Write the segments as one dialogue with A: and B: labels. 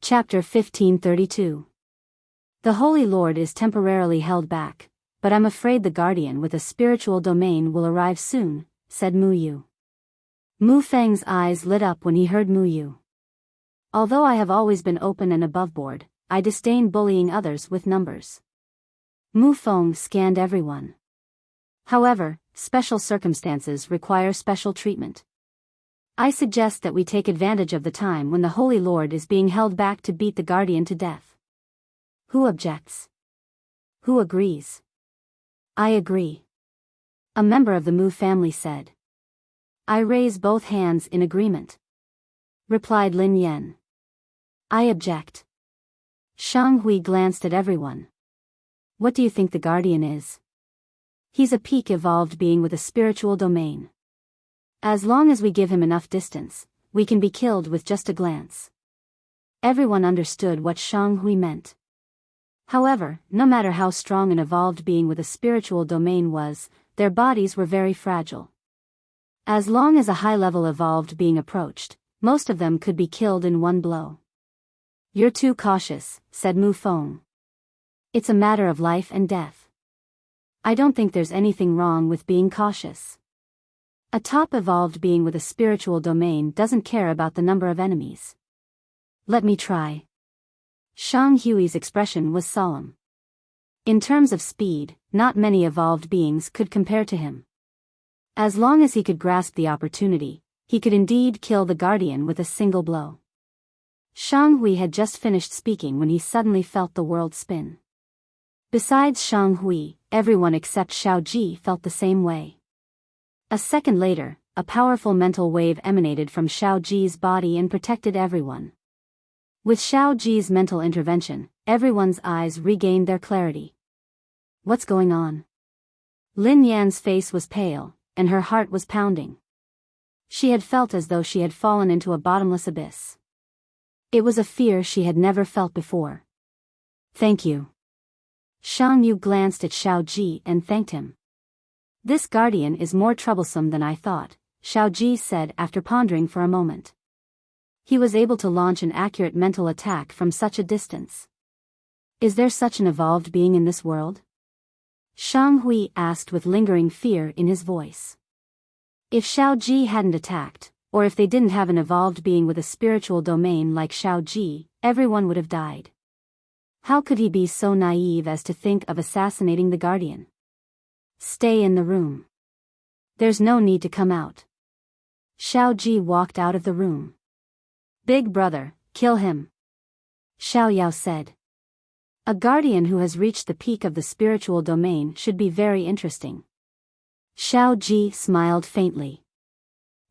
A: Chapter 1532. The Holy Lord is temporarily held back, but I'm afraid the guardian with a spiritual domain will arrive soon, said Mu Yu. Mu Feng's eyes lit up when he heard Mu Yu. Although I have always been open and aboveboard, I disdain bullying others with numbers. Mu Feng scanned everyone. However, special circumstances require special treatment. I suggest that we take advantage of the time when the Holy Lord is being held back to beat the guardian to death. Who objects? Who agrees? I agree. A member of the Mu family said. I raise both hands in agreement. Replied Lin Yan. I object. Shang Hui glanced at everyone. What do you think the guardian is? He's a peak evolved being with a spiritual domain. As long as we give him enough distance, we can be killed with just a glance. Everyone understood what Shang Hui meant. However, no matter how strong an evolved being with a spiritual domain was, their bodies were very fragile. As long as a high-level evolved being approached, most of them could be killed in one blow. You're too cautious, said Mu Feng. It's a matter of life and death. I don't think there's anything wrong with being cautious. A top-evolved being with a spiritual domain doesn't care about the number of enemies. Let me try. Shang Hui's expression was solemn. In terms of speed, not many evolved beings could compare to him. As long as he could grasp the opportunity, he could indeed kill the guardian with a single blow. Shang Hui had just finished speaking when he suddenly felt the world spin. Besides Shang Hui, everyone except Xiao Ji felt the same way. A second later, a powerful mental wave emanated from Xiao Ji's body and protected everyone. With Xiao Ji's mental intervention, everyone's eyes regained their clarity. What's going on? Lin Yan's face was pale, and her heart was pounding. She had felt as though she had fallen into a bottomless abyss. It was a fear she had never felt before. Thank you. Shang Yu glanced at Xiao Ji and thanked him. This guardian is more troublesome than I thought, Xiao Ji said after pondering for a moment. He was able to launch an accurate mental attack from such a distance. Is there such an evolved being in this world? Shang Hui asked with lingering fear in his voice. If Xiao Ji hadn't attacked, or if they didn't have an evolved being with a spiritual domain like Xiao Ji, everyone would have died. How could he be so naive as to think of assassinating the guardian? Stay in the room. There's no need to come out. Xiao Ji walked out of the room. Big brother, kill him. Xiao Yao said. A guardian who has reached the peak of the spiritual domain should be very interesting. Xiao Ji smiled faintly.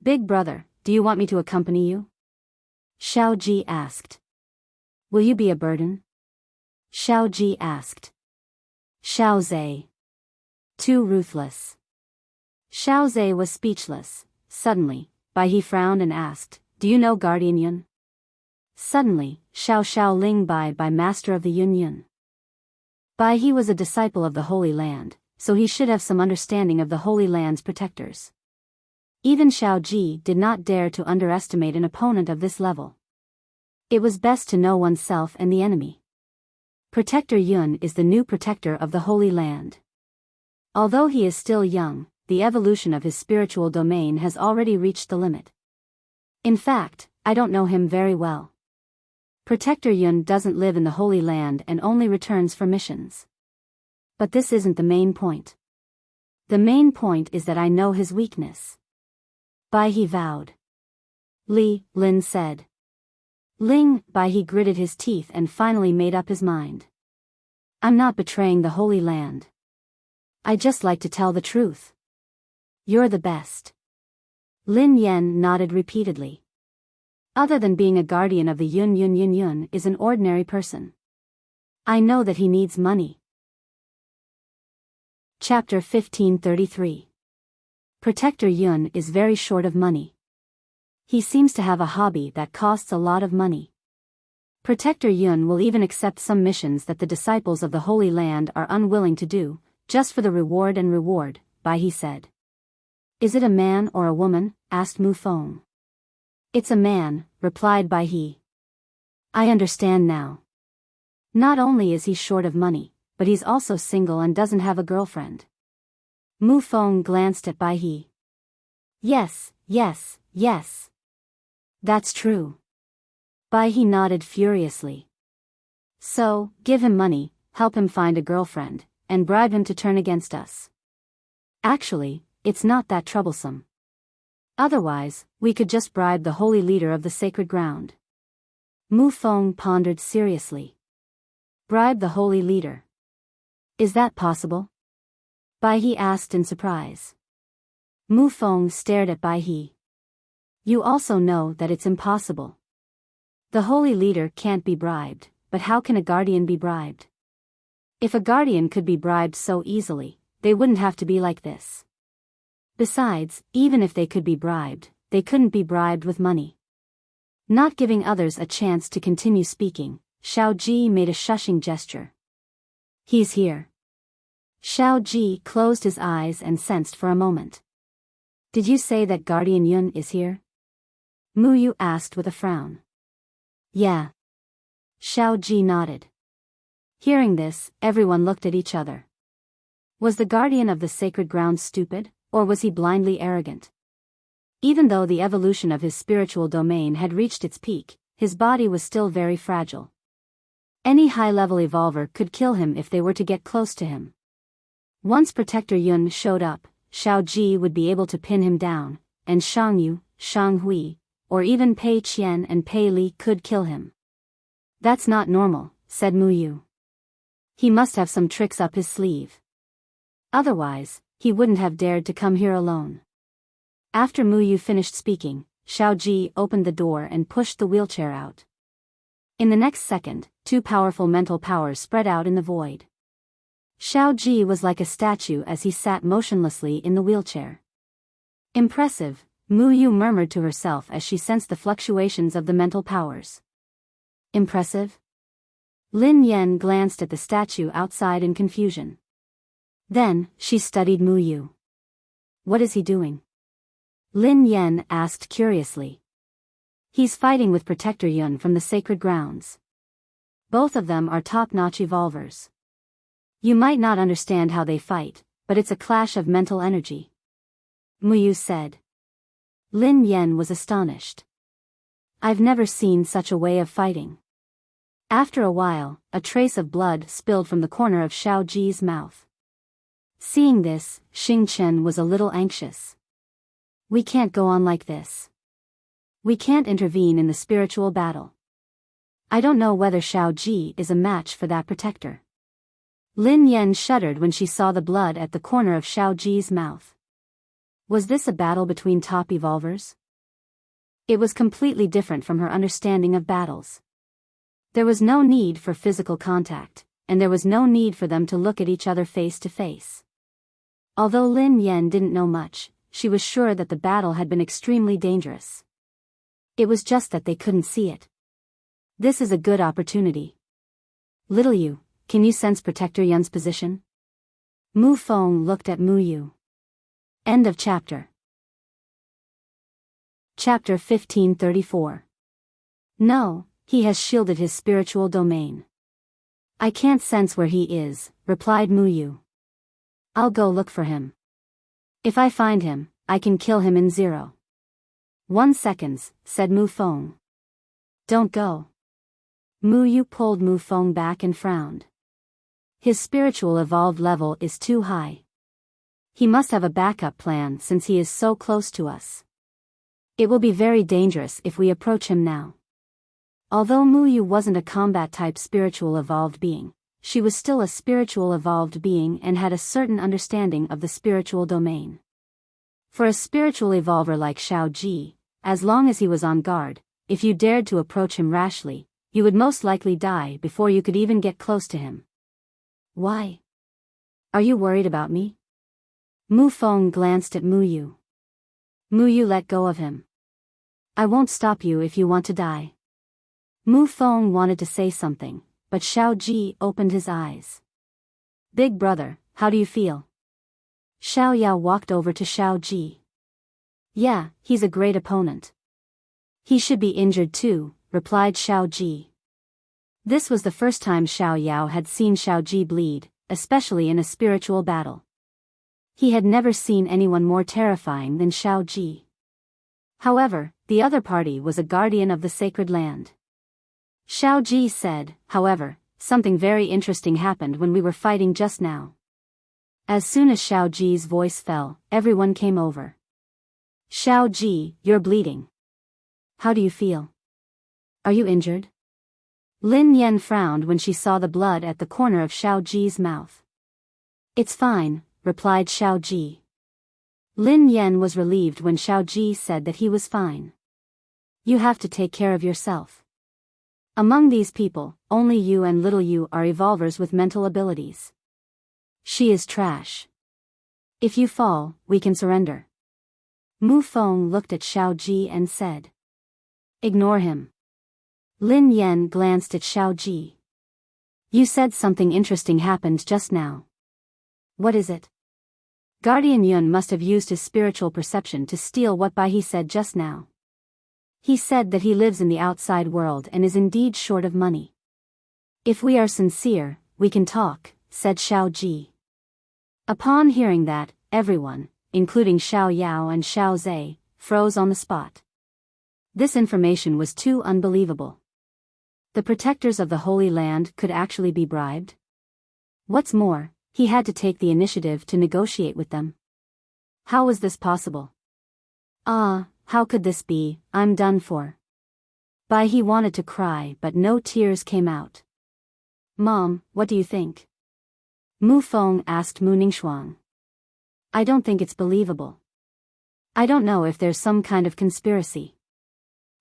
A: Big brother, do you want me to accompany you? Xiao Ji asked. Will you be a burden? Xiao Ji asked. Xiao Zhe. Too ruthless. Xiao Zhe was speechless. Suddenly, Bai He frowned and asked, do you know Guardian Yun? Suddenly, Xiao Ling Bai master of the Yun Yun. Bai He was a disciple of the Holy Land, so he should have some understanding of the Holy Land's protectors. Even Xiao Ji did not dare to underestimate an opponent of this level. It was best to know oneself and the enemy. Protector Yun is the new protector of the Holy Land. Although he is still young, the evolution of his spiritual domain has already reached the limit. In fact, I don't know him very well. Protector Yun doesn't live in the Holy Land and only returns for missions. But this isn't the main point. The main point is that I know his weakness. Bai He vowed. Lin said. Bai He gritted his teeth and finally made up his mind. I'm not betraying the Holy Land. I just like to tell the truth. You're the best. Lin Yan nodded repeatedly. Other than being a guardian of the Yun is an ordinary person. I know that he needs money. Chapter 1533. Protector Yun is very short of money. He seems to have a hobby that costs a lot of money. Protector Yun will even accept some missions that the disciples of the Holy Land are unwilling to do, just for the reward, Bai He said. Is it a man or a woman? Asked Mu Feng. It's a man, replied Bai He. I understand now. Not only is he short of money, but he's also single and doesn't have a girlfriend. Mu Feng glanced at Bai He. Yes, yes, yes. That's true. Bai He nodded furiously. So, give him money, help him find a girlfriend, and bribe him to turn against us. Actually, it's not that troublesome. Otherwise, we could just bribe the holy leader of the sacred ground. Mu Feng pondered seriously. Bribe the holy leader. Is that possible? Bai He asked in surprise. Mu Feng stared at Bai He. You also know that it's impossible. The holy leader can't be bribed, but how can a guardian be bribed? If a guardian could be bribed so easily, they wouldn't have to be like this. Besides, even if they could be bribed, they couldn't be bribed with money. Not giving others a chance to continue speaking, Xiao Ji made a shushing gesture. He's here. Xiao Ji closed his eyes and sensed for a moment. Did you say that Guardian Yun is here? Mu Yu asked with a frown. Yeah. Xiao Ji nodded. Hearing this, everyone looked at each other. Was the guardian of the sacred ground stupid, or was he blindly arrogant? Even though the evolution of his spiritual domain had reached its peak, his body was still very fragile. Any high-level evolver could kill him if they were to get close to him. Once Protector Yun showed up, Xiao Ji would be able to pin him down, and Shang Yu, Shang Hui, or even Pei Qian and Pei Li could kill him. That's not normal, said Mu Yu. He must have some tricks up his sleeve. Otherwise, he wouldn't have dared to come here alone. After Mu Yu finished speaking, Xiao Ji opened the door and pushed the wheelchair out. In the next second, two powerful mental powers spread out in the void. Xiao Ji was like a statue as he sat motionlessly in the wheelchair. Impressive, Mu Yu murmured to herself as she sensed the fluctuations of the mental powers. Impressive? Lin Yan glanced at the statue outside in confusion. Then, she studied Mu Yu. What is he doing? Lin Yan asked curiously. He's fighting with Protector Yun from the sacred grounds. Both of them are top-notch evolvers. You might not understand how they fight, but it's a clash of mental energy. Mu Yu said. Lin Yan was astonished. I've never seen such a way of fighting. After a while, a trace of blood spilled from the corner of Xiao Ji's mouth. Seeing this, Xing Chen was a little anxious. We can't go on like this. We can't intervene in the spiritual battle. I don't know whether Xiao Ji is a match for that protector. Lin Yan shuddered when she saw the blood at the corner of Xiao Ji's mouth. Was this a battle between top evolvers? It was completely different from her understanding of battles. There was no need for physical contact, and there was no need for them to look at each other face to face. Although Lin Yan didn't know much, she was sure that the battle had been extremely dangerous. It was just that they couldn't see it. This is a good opportunity. Little Yu, can you sense Protector Yun's position? Mu Feng looked at Mu Yu. End of chapter. Chapter 1534. No, he has shielded his spiritual domain. I can't sense where he is, replied Mu Yu. I'll go look for him. If I find him, I can kill him in 0.1 seconds, said Mu Feng. Don't go. Mu Yu pulled Mu Feng back and frowned. His spiritual evolved level is too high. He must have a backup plan since he is so close to us. It will be very dangerous if we approach him now. Although Mu Yu wasn't a combat-type spiritual evolved being, she was still a spiritual evolved being and had a certain understanding of the spiritual domain. For a spiritual evolver like Xiao Ji, as long as he was on guard, if you dared to approach him rashly, you would most likely die before you could even get close to him. Why? Are you worried about me? Mu Feng glanced at Mu Yu. Mu Yu let go of him. I won't stop you if you want to die. Mu Feng wanted to say something, but Xiao Ji opened his eyes. Big brother, how do you feel? Xiao Yao walked over to Xiao Ji. Yeah, he's a great opponent. He should be injured too, replied Xiao Ji. This was the first time Xiao Yao had seen Xiao Ji bleed, especially in a spiritual battle. He had never seen anyone more terrifying than Xiao Ji. However, the other party was a guardian of the sacred land. Xiao Ji said, however, something very interesting happened when we were fighting just now. As soon as Xiao Ji's voice fell, everyone came over. Xiao Ji, you're bleeding. How do you feel? Are you injured? Lin Yan frowned when she saw the blood at the corner of Xiao Ji's mouth. It's fine, replied Xiao Ji. Lin Yan was relieved when Xiao Ji said that he was fine. You have to take care of yourself. Among these people, only you and little you are evolvers with mental abilities. She is trash. If you fall, we can surrender. Mu Feng looked at Xiao Ji and said. Ignore him. Lin Yan glanced at Xiao Ji. You said something interesting happened just now. What is it? Guardian Yun must have used his spiritual perception to steal what he said just now. He said that he lives in the outside world and is indeed short of money. If we are sincere, we can talk, said Xiao Ji. Upon hearing that, everyone, including Xiao Yao and Xiao Zhe, froze on the spot. This information was too unbelievable. The protectors of the Holy Land could actually be bribed? What's more, he had to take the initiative to negotiate with them. How was this possible? How could this be? I'm done for. He wanted to cry but no tears came out. Mom, what do you think? Mu Feng asked Mu Ningxuang. I don't think it's believable. I don't know if there's some kind of conspiracy.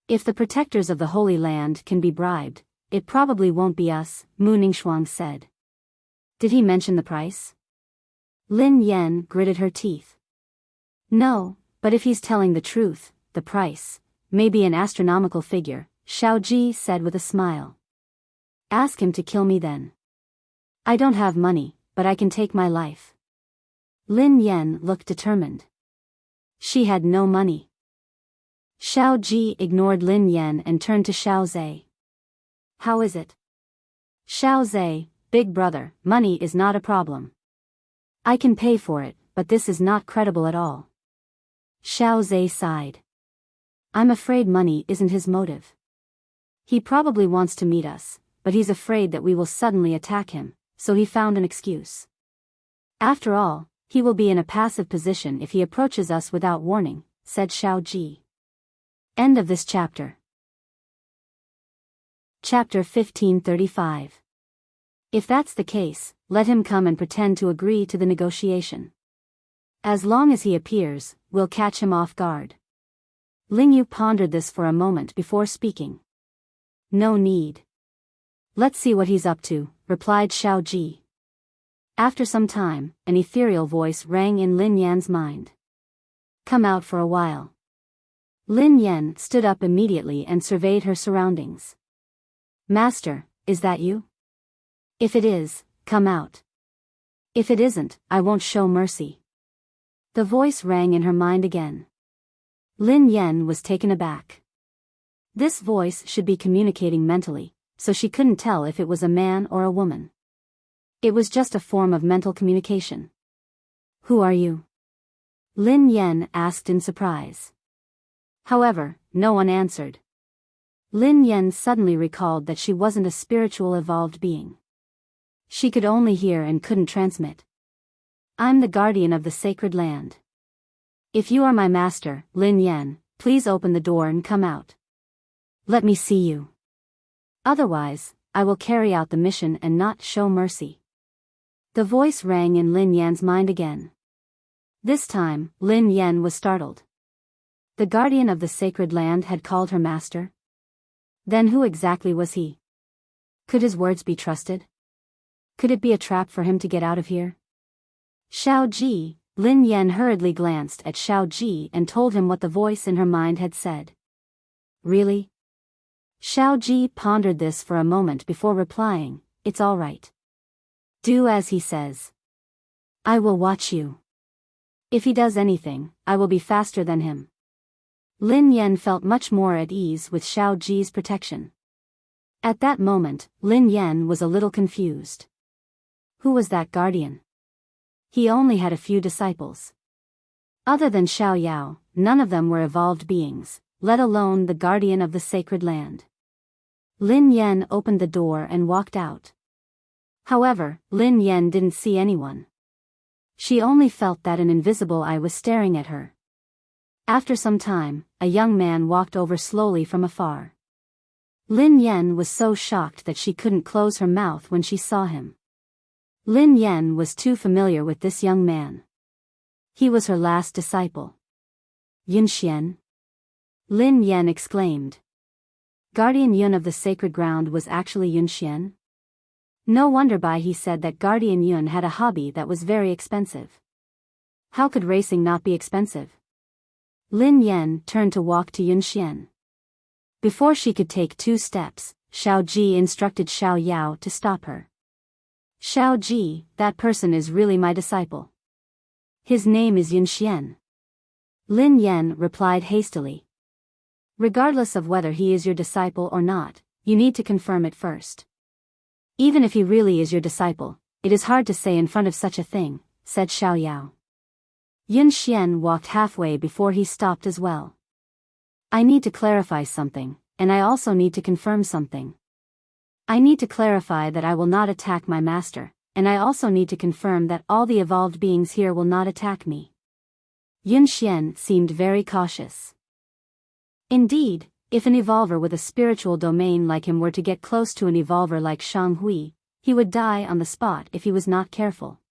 A: If the protectors of the Holy Land can be bribed, it probably won't be us, Mu Ningxuang said. Did he mention the price? Lin Yan gritted her teeth. No, but if he's telling the truth, the price may be an astronomical figure, Xiao Ji said with a smile. Ask him to kill me then. I don't have money, but I can take my life. Lin Yan looked determined. She had no money. Xiao Ji ignored Lin Yan and turned to Xiao Zhe. How is it? Xiao Zhe, big brother, money is not a problem. I can pay for it, but this is not credible at all. Xiao Zhe sighed. I'm afraid money isn't his motive. He probably wants to meet us, but he's afraid that we will suddenly attack him, so he found an excuse. After all, he will be in a passive position if he approaches us without warning, said Xiao Ji. End of this chapter. Chapter 1535. If that's the case, let him come and pretend to agree to the negotiation. As long as he appears, we'll catch him off guard. Lingyu pondered this for a moment before speaking. No need. Let's see what he's up to, replied Xiao Ji. After some time, an ethereal voice rang in Lin Yan's mind. Come out for a while. Lin Yan stood up immediately and surveyed her surroundings. Master, is that you? If it is, come out. If it isn't, I won't show mercy. The voice rang in her mind again. Lin Yan was taken aback. This voice should be communicating mentally, so she couldn't tell if it was a man or a woman. It was just a form of mental communication. Who are you? Lin Yan asked in surprise. However, no one answered. Lin Yan suddenly recalled that she wasn't a spiritual evolved being. She could only hear and couldn't transmit. I'm the guardian of the sacred land. If you are my master, Lin Yan, please open the door and come out. Let me see you. Otherwise, I will carry out the mission and not show mercy. The voice rang in Lin Yan's mind again. This time, Lin Yan was startled. The guardian of the sacred land had called her master? Then who exactly was he? Could his words be trusted? Could it be a trap for him to get out of here? Xiao Ji, Lin Yan hurriedly glanced at Xiao Ji and told him what the voice in her mind had said. Really? Xiao Ji pondered this for a moment before replying, it's all right. Do as he says. I will watch you. If he does anything, I will be faster than him. Lin Yan felt much more at ease with Xiao Ji's protection. At that moment, Lin Yan was a little confused. Who was that guardian? He only had a few disciples. Other than Xiao Yao, none of them were evolved beings, let alone the guardian of the sacred land. Lin Yan opened the door and walked out. However, Lin Yan didn't see anyone. She only felt that an invisible eye was staring at her. After some time, a young man walked over slowly from afar. Lin Yan was so shocked that she couldn't close her mouth when she saw him. Lin Yan was too familiar with this young man. He was her last disciple. Yunxian? Lin Yan exclaimed. Guardian Yun of the sacred ground was actually Yunxian? No wonder Bai He said that Guardian Yun had a hobby that was very expensive. How could racing not be expensive? Lin Yan turned to walk to Yunxian. Before she could take 2 steps, Xiao Ji instructed Xiao Yao to stop her. Xiao Ji, that person is really my disciple. His name is Yunxian. Lin Yan replied hastily. Regardless of whether he is your disciple or not, you need to confirm it first. Even if he really is your disciple, it is hard to say in front of such a thing, said Xiao Yao. Yunxian walked halfway before he stopped as well. I need to clarify something, and I also need to confirm something. I need to clarify that I will not attack my master, and I also need to confirm that all the evolved beings here will not attack me. Yunxian seemed very cautious. Indeed, if an evolver with a spiritual domain like him were to get close to an evolver like Shang Hui, he would die on the spot if he was not careful.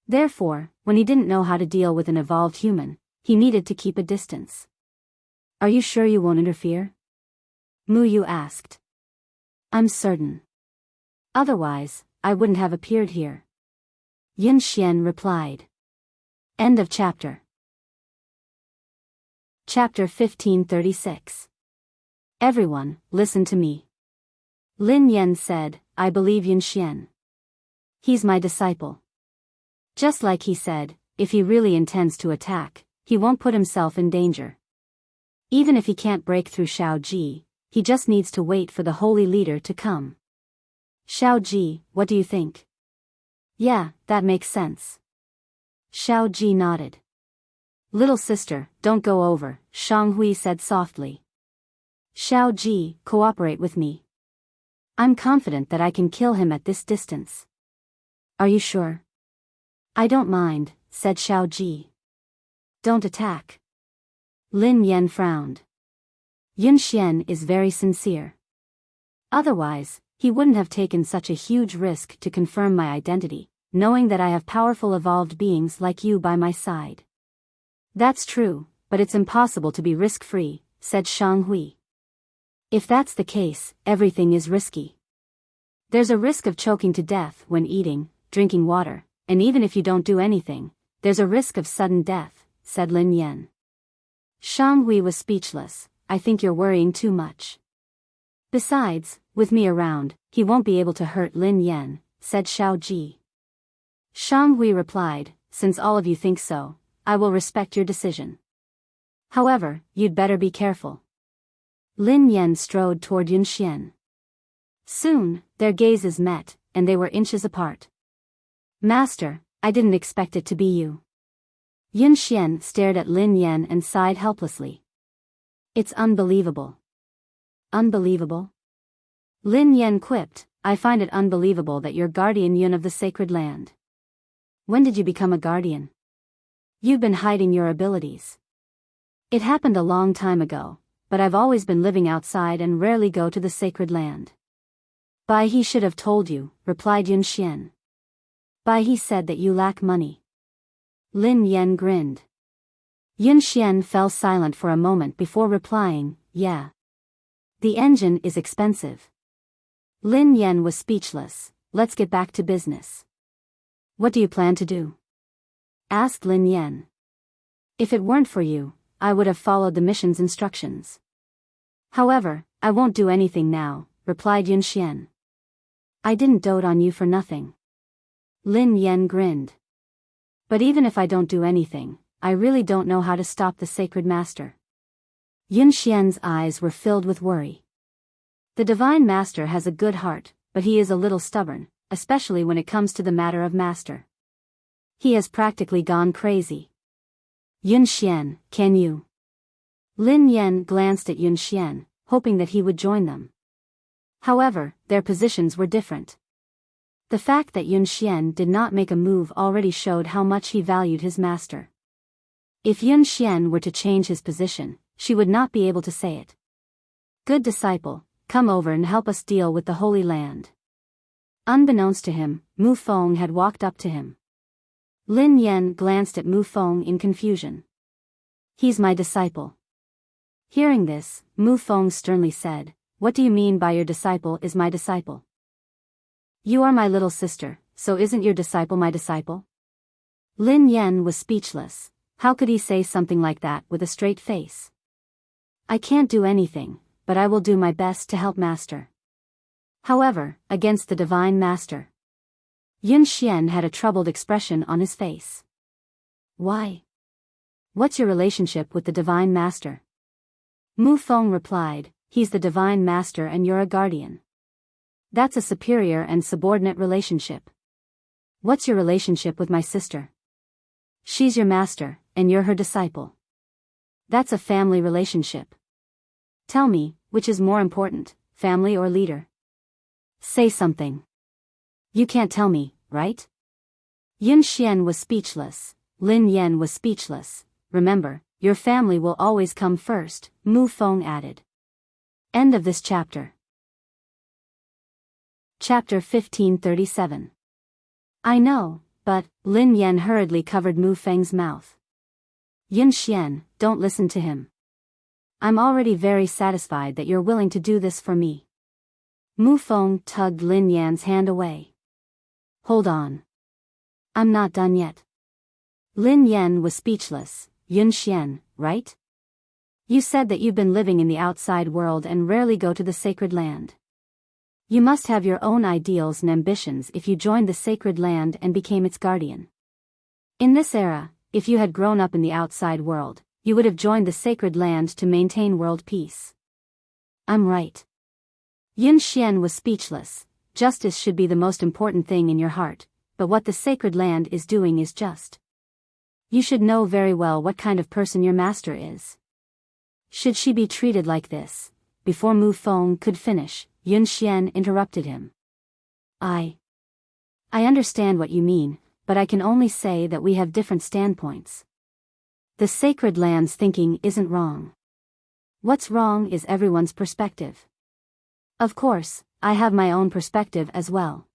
A: Therefore, when he didn't know how to deal with an evolved human, he needed to keep a distance. Are you sure you won't interfere? Mu Yu asked. I'm certain. Otherwise, I wouldn't have appeared here. Yunxian replied. End of chapter. Chapter 1536. Everyone, listen to me. Lin Yan said, I believe Yunxian. He's my disciple. Just like he said, if he really intends to attack, he won't put himself in danger. Even if he can't break through Xiao Ji, he just needs to wait for the holy leader to come. Xiao Ji, what do you think? Yeah, that makes sense. Xiao Ji nodded. Little sister, don't go over, Shang Hui said softly. Xiao Ji, cooperate with me. I'm confident that I can kill him at this distance. Are you sure? I don't mind, said Xiao Ji. Don't attack. Lin Yan frowned. Yunxian is very sincere. Otherwise, he wouldn't have taken such a huge risk to confirm my identity, knowing that I have powerful evolved beings like you by my side. That's true, but it's impossible to be risk-free, said Shang Hui. If that's the case, everything is risky. There's a risk of choking to death when eating, drinking water, and even if you don't do anything, there's a risk of sudden death, said Lin Yan. Shang Hui was speechless. I think you're worrying too much. Besides, with me around, he won't be able to hurt Lin Yan, said Xiao Ji. Shang Hui replied, since all of you think so, I will respect your decision. However, you'd better be careful. Lin Yan strode toward Yunxian. Soon, their gazes met, and they were inches apart. Master, I didn't expect it to be you. Yunxian stared at Lin Yan and sighed helplessly. It's unbelievable. Unbelievable? Lin Yan quipped, I find it unbelievable that you're Guardian Yun of the sacred land. When did you become a guardian? You've been hiding your abilities. It happened a long time ago, but I've always been living outside and rarely go to the sacred land. Bai He should have told you, replied Yunxian. Bai He said that you lack money. Lin Yan grinned. Yunxian fell silent for a moment before replying, yeah. The engine is expensive. Lin Yan was speechless. Let's get back to business. What do you plan to do? Asked Lin Yan. If it weren't for you, I would have followed the mission's instructions. However, I won't do anything now, replied Yunxian. I didn't dote on you for nothing. Lin Yan grinned. But even if I don't do anything, I really don't know how to stop the sacred master. Yunxian's eyes were filled with worry. The Divine Master has a good heart, but he is a little stubborn, especially when it comes to the matter of master. He has practically gone crazy. Yun Xian, can you? Lin Yan glanced at Yun Xian, hoping that he would join them. However, their positions were different. The fact that Yun Xian did not make a move already showed how much he valued his master. If Yun Xian were to change his position, she would not be able to say it. Good disciple, come over and help us deal with the Holy Land. Unbeknownst to him, Mu Feng had walked up to him. Lin Yan glanced at Mu Feng in confusion. He's my disciple. Hearing this, Mu Feng sternly said, what do you mean by your disciple is my disciple? You are my little sister, so isn't your disciple my disciple? Lin Yan was speechless. How could he say something like that with a straight face? I can't do anything, but I will do my best to help Master. However, against the Divine Master. Yun Xian had a troubled expression on his face. Why? What's your relationship with the Divine Master? Mu Feng replied, he's the Divine Master and you're a guardian. That's a superior and subordinate relationship. What's your relationship with my sister? She's your master, and you're her disciple. That's a family relationship. Tell me, which is more important, family or leader? Say something. You can't tell me, right? Yun Xian was speechless. Lin Yan was speechless. Remember, your family will always come first, Mu Feng added. End of this chapter. Chapter 1537. I know, but, Lin Yan hurriedly covered Mu Feng's mouth. Yun Xian, don't listen to him. I'm already very satisfied that you're willing to do this for me. Mu Feng tugged Lin Yan's hand away. Hold on. I'm not done yet. Lin Yan was speechless. Yun Xian, right? You said that you've been living in the outside world and rarely go to the sacred land. You must have your own ideals and ambitions if you joined the sacred land and became its guardian. In this era, if you had grown up in the outside world, you would have joined the sacred land to maintain world peace. I'm right. Yun Xian was speechless. Justice should be the most important thing in your heart, but what the sacred land is doing is just. You should know very well what kind of person your master is. Should she be treated like this? Before Mu Feng could finish, Yun Xian interrupted him. I understand what you mean, but I can only say that we have different standpoints. The sacred land's thinking isn't wrong. What's wrong is everyone's perspective. Of course, I have my own perspective as well.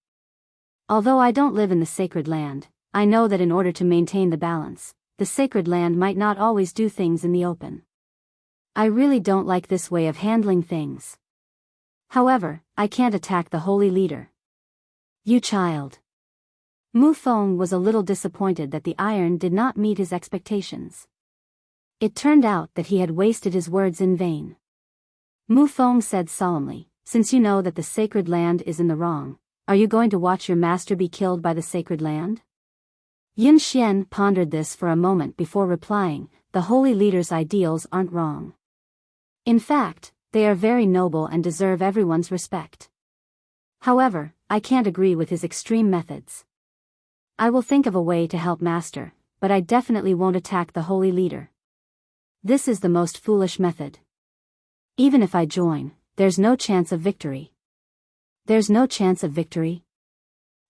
A: Although I don't live in the sacred land, I know that in order to maintain the balance, the sacred land might not always do things in the open. I really don't like this way of handling things. However, I can't attack the holy leader. You child. Mu Feng was a little disappointed that the iron did not meet his expectations. It turned out that he had wasted his words in vain. Mu Feng said solemnly, since you know that the sacred land is in the wrong, are you going to watch your master be killed by the sacred land? Yun Xian pondered this for a moment before replying, the holy leader's ideals aren't wrong. In fact, they are very noble and deserve everyone's respect. However, I can't agree with his extreme methods. I will think of a way to help Master, but I definitely won't attack the holy leader. This is the most foolish method. Even if I join, there's no chance of victory. There's no chance of victory?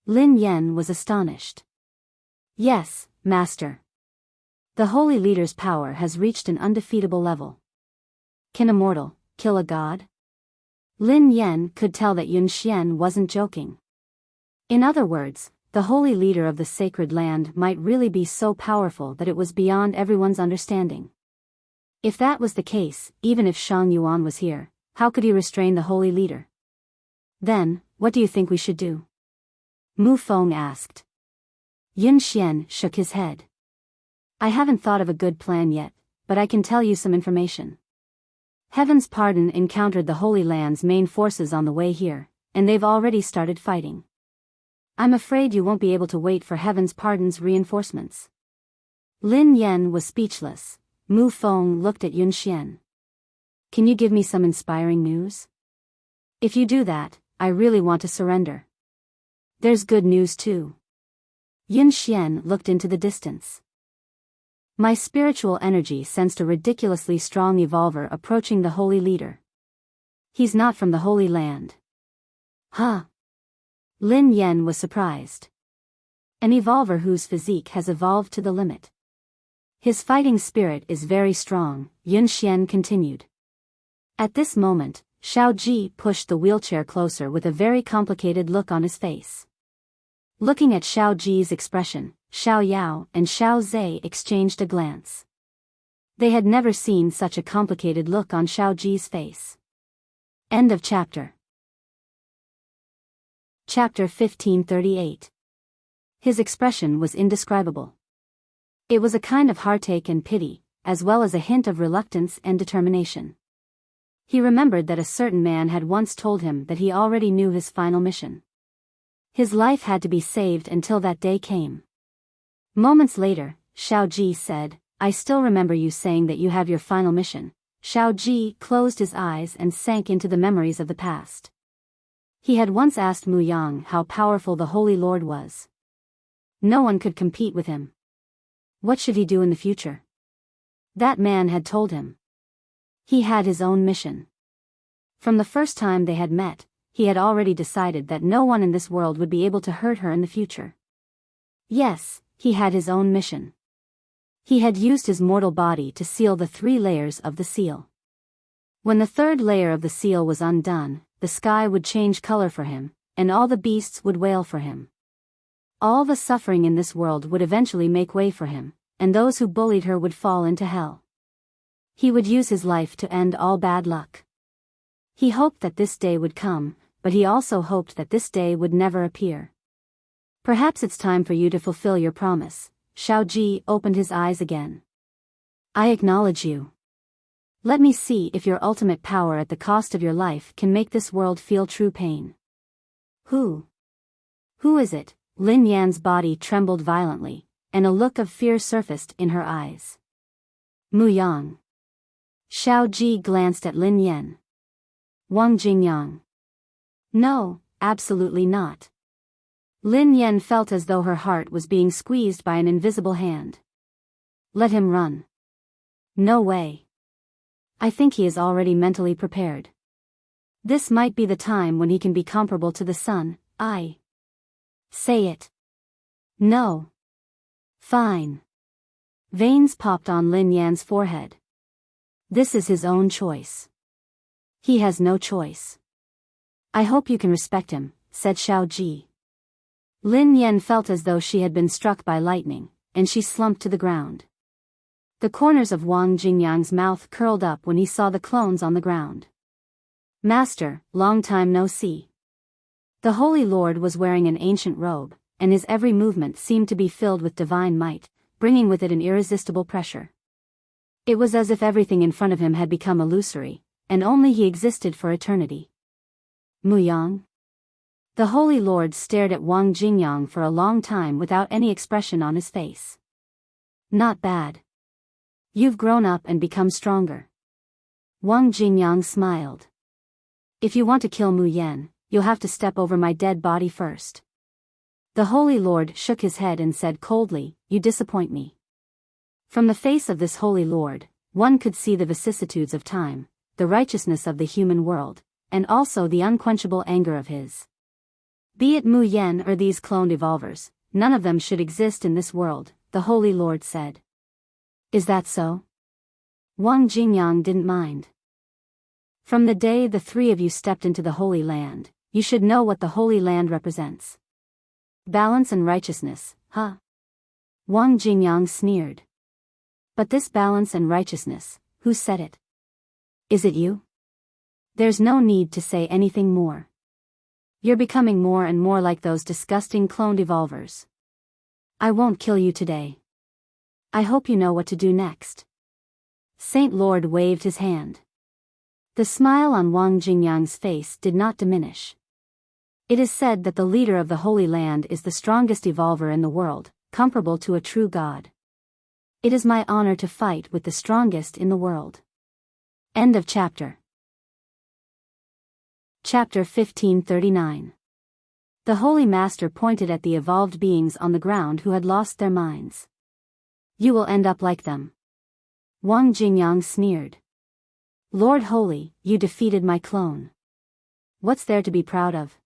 A: Lin Yan was astonished. Yes, Master. The holy leader's power has reached an undefeatable level. Can a mortal kill a god? Lin Yan could tell that Yun Xian wasn't joking. In other words, the holy leader of the sacred land might really be so powerful that it was beyond everyone's understanding. If that was the case, even if Shang Yuan was here, how could he restrain the holy leader? Then, what do you think we should do? Mu Feng asked. Yun Xian shook his head. I haven't thought of a good plan yet, but I can tell you some information. Heaven's Pardon encountered the Holy Land's main forces on the way here, and they've already started fighting. I'm afraid you won't be able to wait for Heaven's Pardon's reinforcements. Lin Yan was speechless. Mu Feng looked at Yun Xian. Can you give me some inspiring news? If you do that, I really want to surrender. There's good news too. Yin Xian looked into the distance. My spiritual energy sensed a ridiculously strong evolver approaching the holy leader. He's not from the Holy Land. Huh? Lin Yen was surprised. An evolver whose physique has evolved to the limit. His fighting spirit is very strong, Yun Xian continued. At this moment, Xiao Ji pushed the wheelchair closer with a very complicated look on his face. Looking at Xiao Ji's expression, Xiao Yao and Xiao Zhe exchanged a glance. They had never seen such a complicated look on Xiao Ji's face. End of chapter. Chapter 1538. His expression was indescribable. It was a kind of heartache and pity, as well as a hint of reluctance and determination. He remembered that a certain man had once told him that he already knew his final mission. His life had to be saved until that day came. Moments later, Xiao Ji said, I still remember you saying that you have your final mission. Xiao Ji closed his eyes and sank into the memories of the past. He had once asked Mu Yang how powerful the Holy Lord was. No one could compete with him. What should he do in the future? That man had told him. He had his own mission. From the first time they had met, he had already decided that no one in this world would be able to hurt her in the future. Yes, he had his own mission. He had used his mortal body to seal the 3 layers of the seal. When the 3rd layer of the seal was undone, the sky would change color for him, and all the beasts would wail for him. All the suffering in this world would eventually make way for him, and those who bullied her would fall into hell. He would use his life to end all bad luck. He hoped that this day would come, but he also hoped that this day would never appear. Perhaps it's time for you to fulfill your promise. Xiao Ji opened his eyes again. I acknowledge you. Let me see if your ultimate power at the cost of your life can make this world feel true pain. Who is it? Lin Yan's body trembled violently, and a look of fear surfaced in her eyes. Mu Yang. Xiao Ji glanced at Lin Yan. Wang Jingyang. No, absolutely not. Lin Yan felt as though her heart was being squeezed by an invisible hand. Let him run. No way. I think he is already mentally prepared. This might be the time when he can be comparable to the sun. Say it. No. Fine. Veins popped on Lin Yan's forehead. This is his own choice. He has no choice. I hope you can respect him, said Xiao Ji. Lin Yan felt as though she had been struck by lightning, and she slumped to the ground. The corners of Wang Jingyang's mouth curled up when he saw the clones on the ground. Master, long time no see. The Holy Lord was wearing an ancient robe, and his every movement seemed to be filled with divine might, bringing with it an irresistible pressure. It was as if everything in front of him had become illusory, and only he existed for eternity. Mu Yang? The Holy Lord stared at Wang Jingyang for a long time without any expression on his face. Not bad. You've grown up and become stronger. Wang Jingyang smiled. If you want to kill Mu Yan, you'll have to step over my dead body first. The Holy Lord shook his head and said coldly, You disappoint me. From the face of this Holy Lord, one could see the vicissitudes of time, the righteousness of the human world, and also the unquenchable anger of his. Be it Mu Yan or these cloned evolvers, none of them should exist in this world, the Holy Lord said. Is that so? Wang Jingyang didn't mind. From the day the 3 of you stepped into the Holy Land, you should know what the Holy Land represents. Balance and righteousness, huh? Wang Jingyang sneered. But this balance and righteousness, who said it? Is it you? There's no need to say anything more. You're becoming more and more like those disgusting cloned evolvers. I won't kill you today. I hope you know what to do next. Saint Lord waved his hand. The smile on Wang Jingyang's face did not diminish. It is said that the leader of the Holy Land is the strongest evolver in the world, comparable to a true god. It is my honor to fight with the strongest in the world. End of chapter. Chapter 1539. The Holy Master pointed at the evolved beings on the ground who had lost their minds. You will end up like them. Wang Jingyang sneered. Lord Holy, you defeated my clone. What's there to be proud of?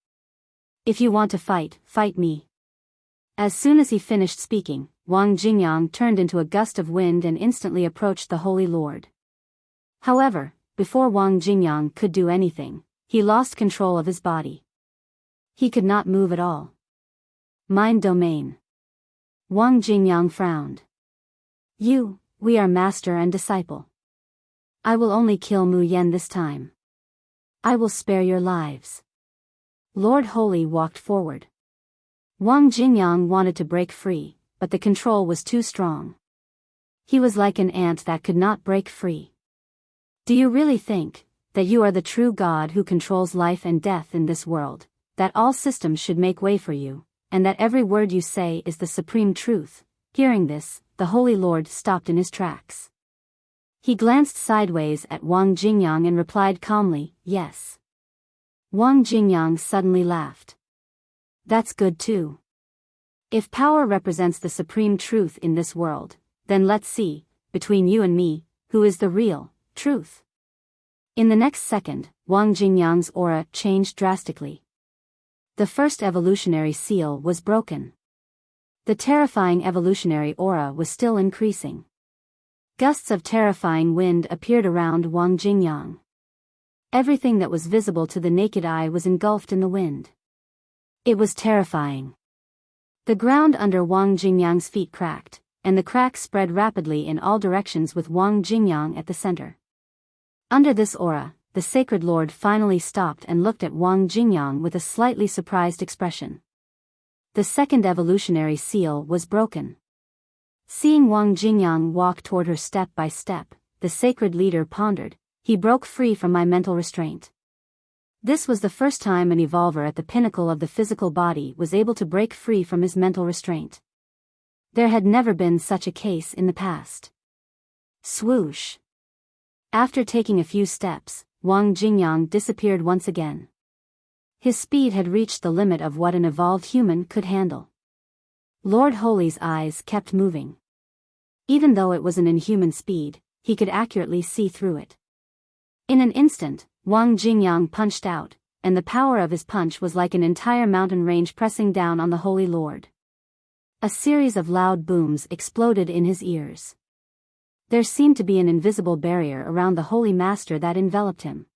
A: If you want to fight, fight me. As soon as he finished speaking, Wang Jingyang turned into a gust of wind and instantly approached the Holy Lord. However, before Wang Jingyang could do anything, he lost control of his body. He could not move at all. Mind domain. Wang Jingyang frowned. We are master and disciple. I will only kill Mu Yen this time. I will spare your lives. Lord Holy walked forward. Wang Jingyang wanted to break free, but the control was too strong. He was like an ant that could not break free. Do you really think that you are the true God who controls life and death in this world, that all systems should make way for you, and that every word you say is the supreme truth? Hearing this, the Holy Lord stopped in his tracks. He glanced sideways at Wang Jingyang and replied calmly, yes. Wang Jingyang suddenly laughed. That's good too. If power represents the supreme truth in this world, then let's see, between you and me, who is the real truth. In the next second, Wang Jingyang's aura changed drastically. The first evolutionary seal was broken. The terrifying evolutionary aura was still increasing. Gusts of terrifying wind appeared around Wang Jingyang. Everything that was visible to the naked eye was engulfed in the wind. It was terrifying. The ground under Wang Jingyang's feet cracked, and the cracks spread rapidly in all directions with Wang Jingyang at the center. Under this aura, the Sacred Lord finally stopped and looked at Wang Jingyang with a slightly surprised expression. The second evolutionary seal was broken. Seeing Wang Jingyang walk toward her step by step, the sacred leader pondered, he broke free from my mental restraint. This was the first time an evolver at the pinnacle of the physical body was able to break free from his mental restraint. There had never been such a case in the past. Swoosh. After taking a few steps, Wang Jingyang disappeared once again. His speed had reached the limit of what an evolved human could handle. Lord Holy's eyes kept moving. Even though it was an inhuman speed, he could accurately see through it. In an instant, Wang Jingyang punched out, and the power of his punch was like an entire mountain range pressing down on the Holy Lord. A series of loud booms exploded in his ears. There seemed to be an invisible barrier around the Holy Master that enveloped him.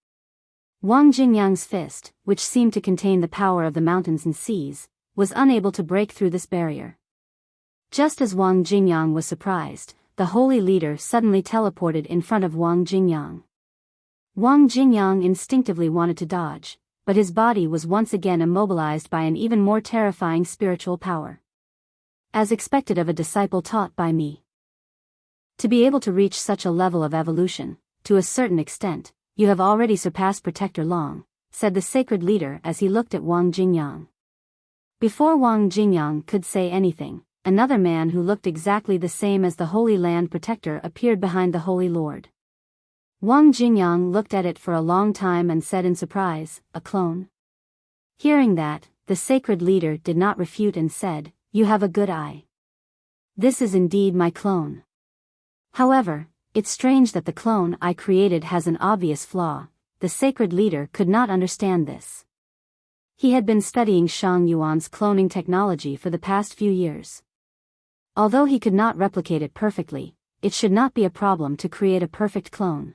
A: Wang Jingyang's fist, which seemed to contain the power of the mountains and seas, was unable to break through this barrier. Just as Wang Jingyang was surprised, the Holy Leader suddenly teleported in front of Wang Jingyang. Wang Jingyang instinctively wanted to dodge, but his body was once again immobilized by an even more terrifying spiritual power. As expected of a disciple taught by me. To be able to reach such a level of evolution, to a certain extent, you have already surpassed Protector Long, said the sacred leader as he looked at Wang Jingyang. Before Wang Jingyang could say anything, another man who looked exactly the same as the Holy Land Protector appeared behind the Holy Lord. Wang Jingyang looked at it for a long time and said in surprise, a clone? Hearing that, the sacred leader did not refute and said, you have a good eye. This is indeed my clone. However, it's strange that the clone I created has an obvious flaw. The sacred leader could not understand this. He had been studying Shang Yuan's cloning technology for the past few years. Although he could not replicate it perfectly, it should not be a problem to create a perfect clone.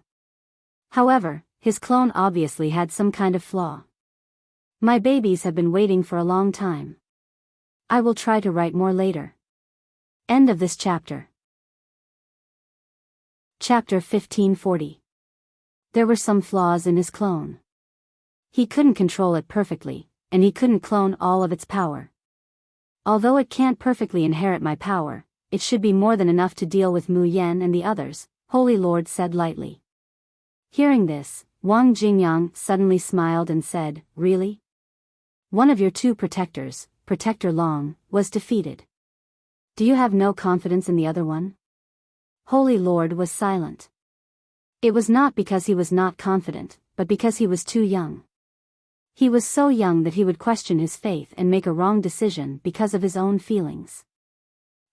A: However, his clone obviously had some kind of flaw. My babies have been waiting for a long time. I will try to write more later. End of this chapter. Chapter 1540. There were some flaws in his clone. He couldn't control it perfectly, and he couldn't clone all of its power. Although it can't perfectly inherit my power, it should be more than enough to deal with Mu Yen and the others, Holy Lord said lightly. Hearing this, Wang Jingyang suddenly smiled and said, really? One of your two protectors, Protector Long, was defeated. Do you have no confidence in the other one? Holy Lord was silent. It was not because he was not confident, but because he was too young. He was so young that he would question his faith and make a wrong decision because of his own feelings.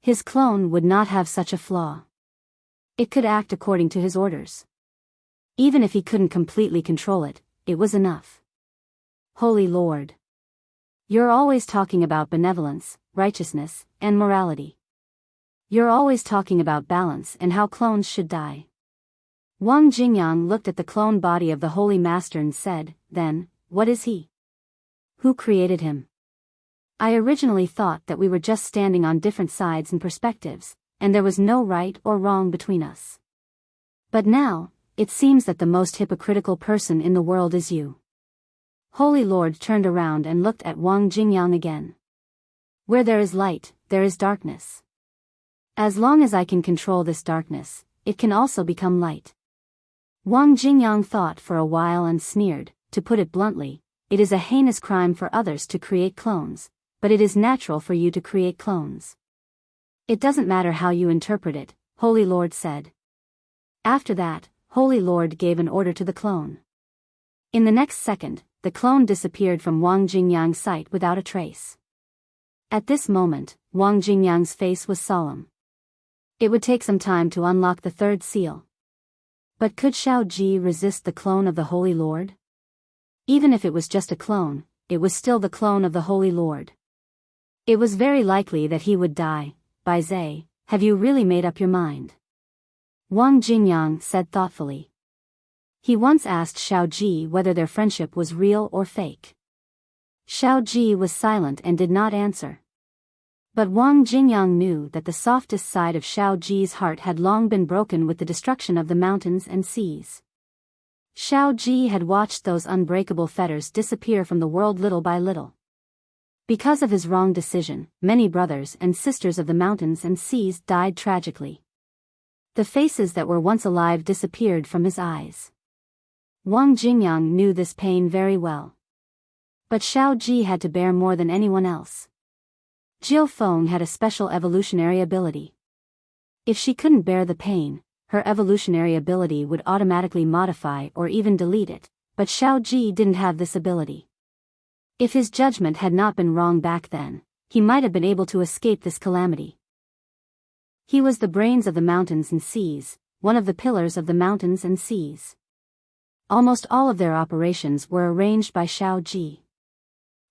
A: His clone would not have such a flaw. It could act according to his orders. Even if he couldn't completely control it, it was enough. Holy Lord. You're always talking about benevolence, righteousness, and morality. You're always talking about balance and how clones should die. Wang Jingyang looked at the clone body of the Holy Master and said, then, what is he? Who created him? I originally thought that we were just standing on different sides and perspectives, and there was no right or wrong between us. But now, it seems that the most hypocritical person in the world is you. Holy Lord turned around and looked at Wang Jingyang again. Where there is light, there is darkness. As long as I can control this darkness, it can also become light. Wang Jingyang thought for a while and sneered, to put it bluntly, it is a heinous crime for others to create clones, but it is natural for you to create clones. It doesn't matter how you interpret it, Holy Lord said. After that, Holy Lord gave an order to the clone. In the next second, the clone disappeared from Wang Jingyang's sight without a trace. At this moment, Wang Jingyang's face was solemn. It would take some time to unlock the third seal. But could Xiao Ji resist the clone of the Holy Lord? Even if it was just a clone, it was still the clone of the Holy Lord. It was very likely that he would die. Bai Zai, have you really made up your mind? Wang Jingyang said thoughtfully. He once asked Xiao Ji whether their friendship was real or fake. Xiao Ji was silent and did not answer. But Wang Jingyang knew that the softest side of Xiao Ji's heart had long been broken with the destruction of the mountains and seas. Xiao Ji had watched those unbreakable fetters disappear from the world little by little. Because of his wrong decision, many brothers and sisters of the mountains and seas died tragically. The faces that were once alive disappeared from his eyes. Wang Jingyang knew this pain very well. But Xiao Ji had to bear more than anyone else. Jiu Feng had a special evolutionary ability. If she couldn't bear the pain, her evolutionary ability would automatically modify or even delete it, but Xiao Ji didn't have this ability. If his judgment had not been wrong back then, he might have been able to escape this calamity. He was the brains of the mountains and seas, one of the pillars of the mountains and seas. Almost all of their operations were arranged by Xiao Ji.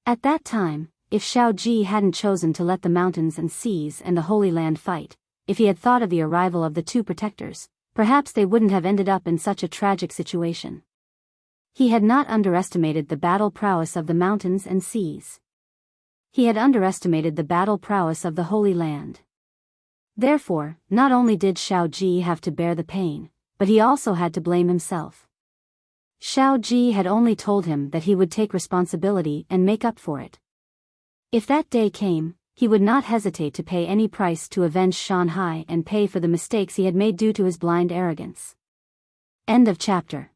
A: At that time, if Xiao Ji hadn't chosen to let the mountains and seas and the Holy Land fight, if he had thought of the arrival of the two protectors, perhaps they wouldn't have ended up in such a tragic situation. He had not underestimated the battle prowess of the mountains and seas. He had underestimated the battle prowess of the Holy Land. Therefore, not only did Xiao Ji have to bear the pain, but he also had to blame himself. Xiao Ji had only told him that he would take responsibility and make up for it. If that day came, he would not hesitate to pay any price to avenge Shanghai and pay for the mistakes he had made due to his blind arrogance. End of chapter.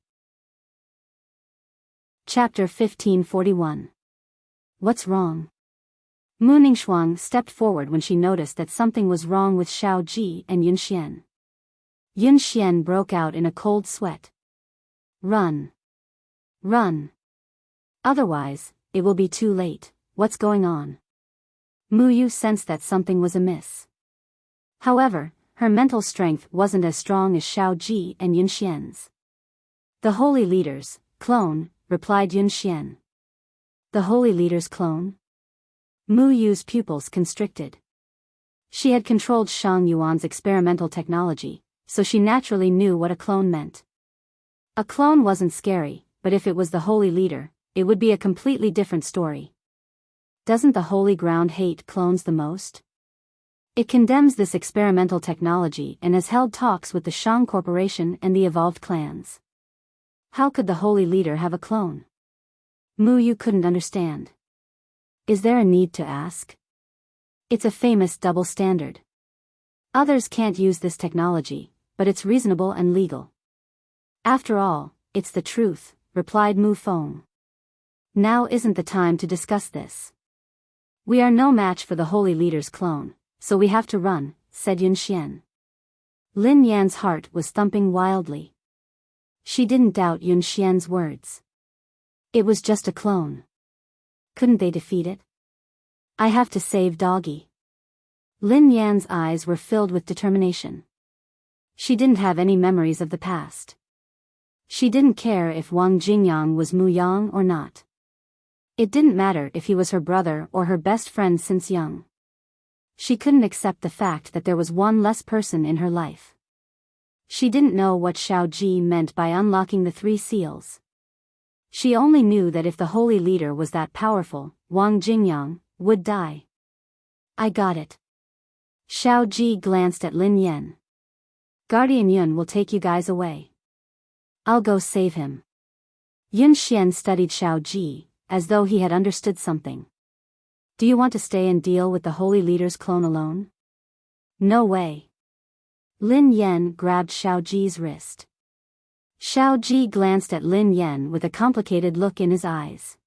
A: Chapter 1541. What's wrong? Mu Ningxuang stepped forward when she noticed that something was wrong with Xiao Ji and Yun Xian. Yun Xian broke out in a cold sweat. Run. Run. Otherwise, it will be too late. What's going on? Mu Yu sensed that something was amiss. However, her mental strength wasn't as strong as Xiao Ji and Yun Xian's. The Holy Leader's clone, replied Yun Xian. The Holy Leader's clone? Mu Yu's pupils constricted. She had controlled Shang Yuan's experimental technology, so she naturally knew what a clone meant. A clone wasn't scary, but if it was the Holy Leader, it would be a completely different story. Doesn't the Holy Ground hate clones the most? It condemns this experimental technology and has held talks with the Shang Corporation and the evolved clans. How could the Holy Leader have a clone? Mu Yu couldn't understand. Is there a need to ask? It's a famous double standard. Others can't use this technology, but it's reasonable and legal. After all, it's the truth, replied Mu Feng. Now isn't the time to discuss this. We are no match for the Holy Leader's clone, so we have to run, said Yun Xian. Lin Yan's heart was thumping wildly. She didn't doubt Yun Xian's words. It was just a clone. Couldn't they defeat it? I have to save Doggy. Lin Yan's eyes were filled with determination. She didn't have any memories of the past. She didn't care if Wang Jingyang was Mu Yang or not. It didn't matter if he was her brother or her best friend since young. She couldn't accept the fact that there was one less person in her life. She didn't know what Shao Ji meant by unlocking the 3 seals. She only knew that if the holy leader was that powerful, Wang Jingyang would die. I got it. Shao Ji glanced at Lin Yan. Guardian Yun will take you guys away. I'll go save him. Yun Xian studied Shao Ji, as though he had understood something. Do you want to stay and deal with the holy leader's clone alone? No way. Lin Yan grabbed Shao Ji's wrist. Shao Ji glanced at Lin Yan with a complicated look in his eyes.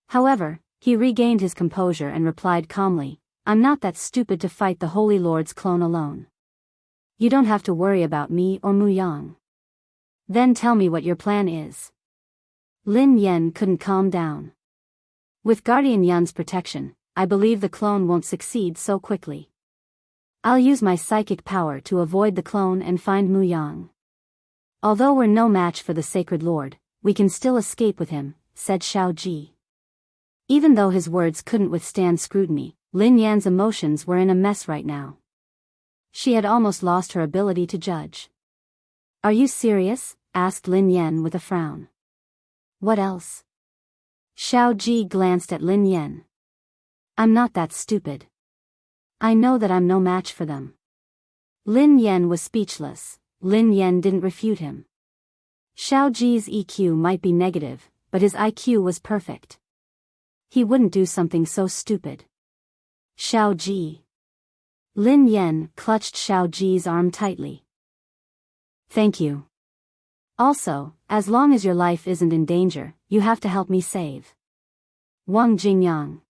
A: However, he regained his composure and replied calmly, I'm not that stupid to fight the Holy Lord's clone alone. You don't have to worry about me or Mu Yang. Then tell me what your plan is. Lin Yan couldn't calm down. With Guardian Yun's protection, I believe the clone won't succeed so quickly. I'll use my psychic power to avoid the clone and find Mu Yang. Although we're no match for the Sacred Lord, we can still escape with him, said Shao Ji. Even though his words couldn't withstand scrutiny, Lin Yan's emotions were in a mess right now. She had almost lost her ability to judge. Are you serious? Asked Lin Yan with a frown. What else? Shao Ji glanced at Lin Yan. I'm not that stupid. I know that I'm no match for them. Lin Yan was speechless. Lin Yan didn't refute him. Shao Ji's EQ might be negative, but his IQ was perfect. He wouldn't do something so stupid. Shao Ji. Lin Yan clutched Shao Ji's arm tightly. Thank you. Also, as long as your life isn't in danger, you have to help me save Wang Jingyang.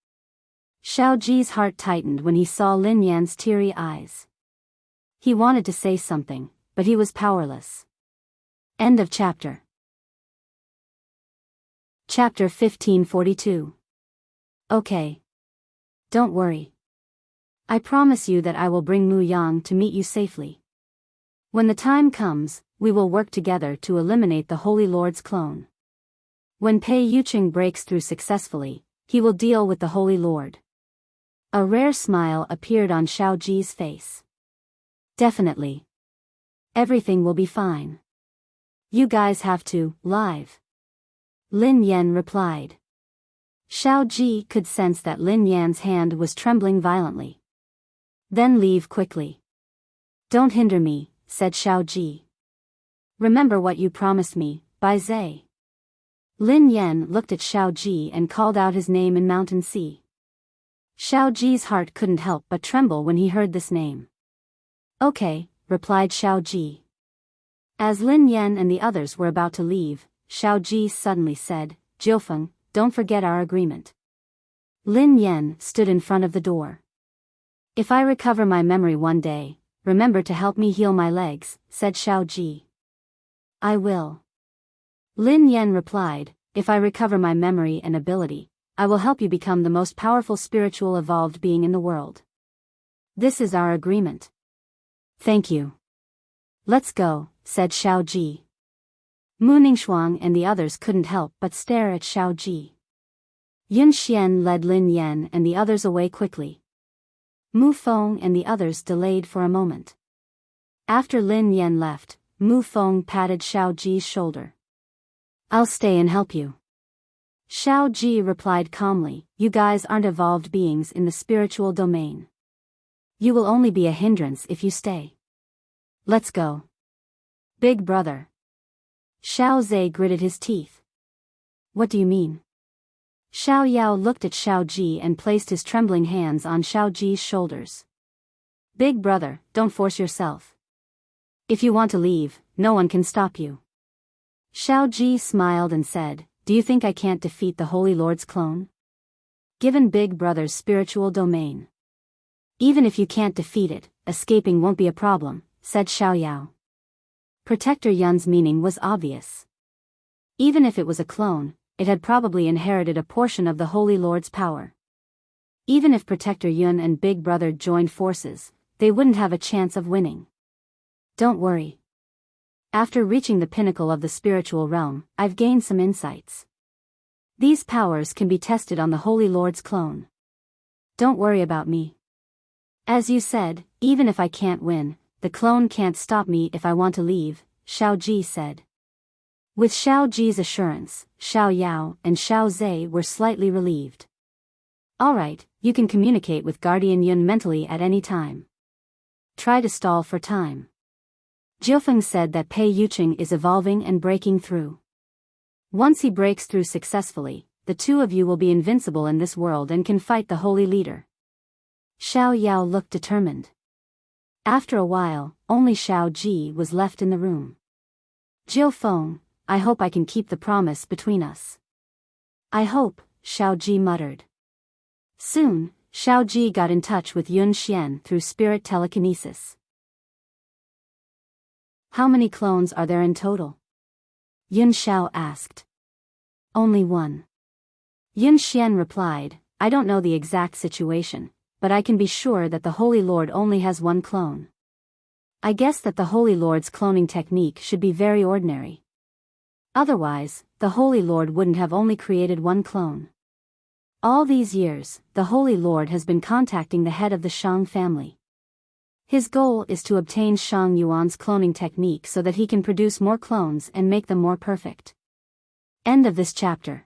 A: Shao Ji's heart tightened when he saw Lin Yan's teary eyes. He wanted to say something, but he was powerless. End of chapter. Chapter 1542. Okay. Don't worry. I promise you that I will bring Mu Yang to meet you safely. When the time comes, we will work together to eliminate the Holy Lord's clone. When Pei Yuqing breaks through successfully, he will deal with the Holy Lord. A rare smile appeared on Shao Ji's face. Definitely. Everything will be fine. You guys have to live. Lin Yan replied. Shao Ji could sense that Lin Yan's hand was trembling violently. Then leave quickly. Don't hinder me, said Shao Ji. Remember what you promised me, Bai Zhe. Lin Yan looked at Shao Ji and called out his name in Mountain Sea. Shao Ji's heart couldn't help but tremble when he heard this name. Okay, replied Shao Ji. As Lin Yan and the others were about to leave, Shao Ji suddenly said, Jiufeng, don't forget our agreement. Lin Yan stood in front of the door. If I recover my memory one day, remember to help me heal my legs, said Shao Ji. I will. Lin Yan replied, if I recover my memory and ability, I will help you become the most powerful spiritual evolved being in the world. This is our agreement. Thank you. Let's go, said Shao Ji. Mu Ningxuang and the others couldn't help but stare at Shao Ji. Yun Xian led Lin Yan and the others away quickly. Mu Feng and the others delayed for a moment. After Lin Yan left, Mu Feng patted Shao Ji's shoulder. I'll stay and help you. Shao Ji replied calmly, you guys aren't evolved beings in the spiritual domain. You will only be a hindrance if you stay. Let's go. Big brother. Shao Zhe gritted his teeth. What do you mean? Xiao Yao looked at Shao Ji and placed his trembling hands on Shao Ji's shoulders. Big brother, don't force yourself. If you want to leave, no one can stop you. Shao Ji smiled and said, do you think I can't defeat the Holy Lord's clone? Given Big Brother's spiritual domain. Even if you can't defeat it, escaping won't be a problem, said Xiao Yao. Protector Yun's meaning was obvious. Even if it was a clone, it had probably inherited a portion of the Holy Lord's power. Even if Protector Yun and Big Brother joined forces, they wouldn't have a chance of winning. Don't worry. After reaching the pinnacle of the spiritual realm, I've gained some insights. These powers can be tested on the Holy Lord's clone. Don't worry about me. As you said, even if I can't win, the clone can't stop me if I want to leave, Xiao Ji said. With Xiao Ji's assurance, Xiao Yao and Xiao Zhe were slightly relieved. Alright, you can communicate with Guardian Yun mentally at any time. Try to stall for time. Jiufeng said that Pei Yuqing is evolving and breaking through. Once he breaks through successfully, the two of you will be invincible in this world and can fight the holy leader. Xiao Yao looked determined. After a while, only Xiao Ji was left in the room. Jiufeng, I hope I can keep the promise between us. I hope, Xiao Ji muttered. Soon, Xiao Ji got in touch with Yun Xian through spirit telekinesis. How many clones are there in total? Yun Xiao asked. Only one. Yun Xian replied, I don't know the exact situation, but I can be sure that the Holy Lord only has one clone. I guess that the Holy Lord's cloning technique should be very ordinary. Otherwise, the Holy Lord wouldn't have only created one clone. All these years, the Holy Lord has been contacting the head of the Shang family. His goal is to obtain Shang Yuan's cloning technique so that he can produce more clones and make them more perfect. End of this chapter.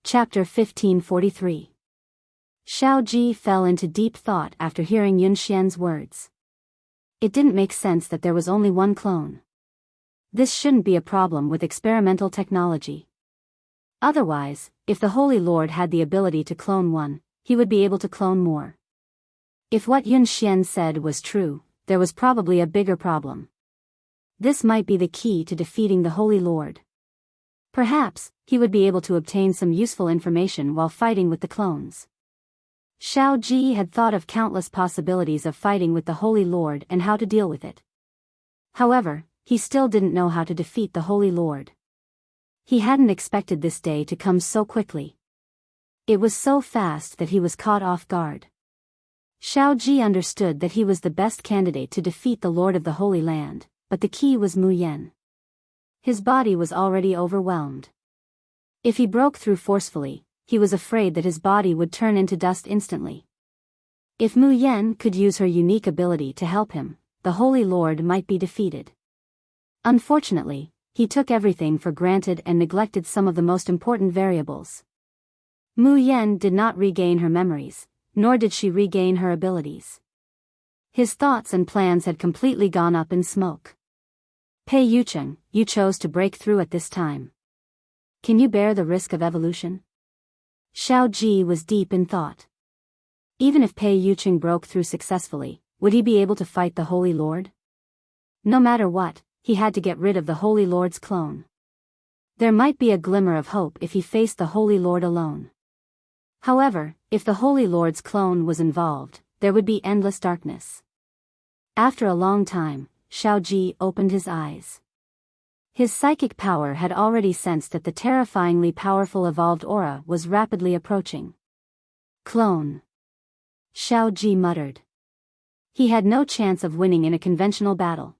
A: Chapter 1543. Xiao Ji fell into deep thought after hearing Yun Xian's words. It didn't make sense that there was only one clone. This shouldn't be a problem with experimental technology. Otherwise, if the Holy Lord had the ability to clone one, he would be able to clone more. If what Yun Xian said was true, there was probably a bigger problem. This might be the key to defeating the Holy Lord. Perhaps, he would be able to obtain some useful information while fighting with the clones. Xiao Ji had thought of countless possibilities of fighting with the Holy Lord and how to deal with it. However, he still didn't know how to defeat the Holy Lord. He hadn't expected this day to come so quickly. It was so fast that he was caught off guard. Xiao Ji understood that he was the best candidate to defeat the Lord of the Holy Land, but the key was Mu Yan. His body was already overwhelmed. If he broke through forcefully, he was afraid that his body would turn into dust instantly. If Mu Yan could use her unique ability to help him, the Holy Lord might be defeated. Unfortunately, he took everything for granted and neglected some of the most important variables. Mu Yan did not regain her memories, nor did she regain her abilities. His thoughts and plans had completely gone up in smoke. Pei Yuqing, you chose to break through at this time. Can you bear the risk of evolution? Xiao Ji was deep in thought. Even if Pei Yuqing broke through successfully, would he be able to fight the Holy Lord? No matter what, he had to get rid of the Holy Lord's clone. There might be a glimmer of hope if he faced the Holy Lord alone. However, if the Holy Lord's clone was involved, there would be endless darkness. After a long time, Xiao Ji opened his eyes. His psychic power had already sensed that the terrifyingly powerful evolved aura was rapidly approaching. Clone. Xiao Ji muttered. He had no chance of winning in a conventional battle.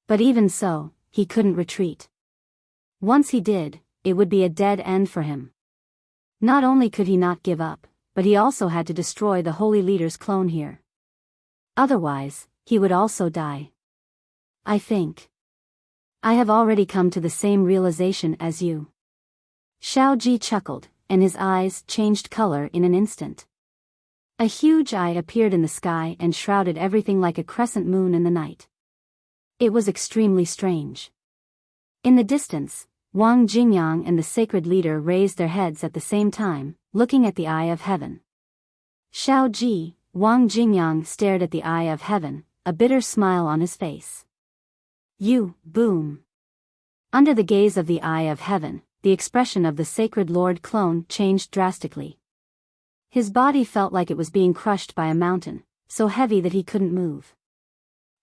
A: But even so, he couldn't retreat. Once he did, it would be a dead end for him. Not only could he not give up, but he also had to destroy the Holy Leader's clone here. Otherwise, he would also die. I think I have already come to the same realization as you. Xiao Ji chuckled, and his eyes changed color in an instant. A huge eye appeared in the sky and shrouded everything like a crescent moon in the night. It was extremely strange. In the distance, Wang Jingyang and the sacred leader raised their heads at the same time, looking at the eye of heaven. Xiao Ji, Wang Jingyang stared at the eye of heaven, a bitter smile on his face. Boom. Under the gaze of the eye of heaven, the expression of the sacred Lord clone changed drastically. His body felt like it was being crushed by a mountain, so heavy that he couldn't move.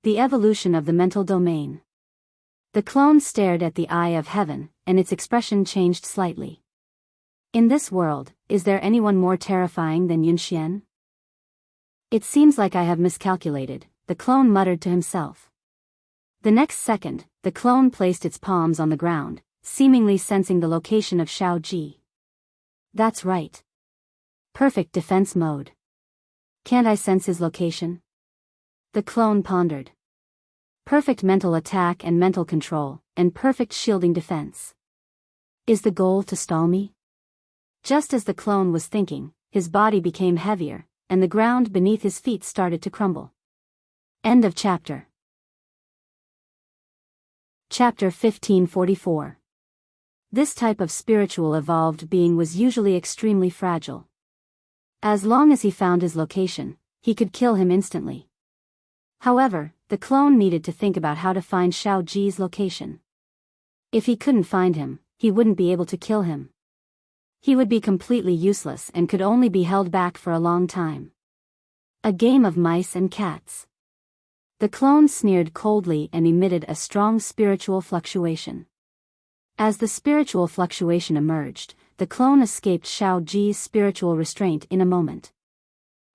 A: The evolution of the mental domain. The clone stared at the eye of heaven, and its expression changed slightly. In this world, is there anyone more terrifying than Yunxian? It seems like I have miscalculated, the clone muttered to himself. The next second, the clone placed its palms on the ground, seemingly sensing the location of Xiao Ji. That's right. Perfect defense mode. Can't I sense his location? The clone pondered. Perfect mental attack and mental control, and perfect shielding defense. Is the goal to stall me? Just as the clone was thinking, his body became heavier, and the ground beneath his feet started to crumble. End of chapter. Chapter 1544. This type of spiritual evolved being was usually extremely fragile. As long as he found his location, he could kill him instantly. However, the clone needed to think about how to find Xiao Ji's location. If he couldn't find him, he wouldn't be able to kill him. He would be completely useless and could only be held back for a long time. A game of mice and cats. The clone sneered coldly and emitted a strong spiritual fluctuation. As the spiritual fluctuation emerged, the clone escaped Xiao Ji's spiritual restraint in a moment.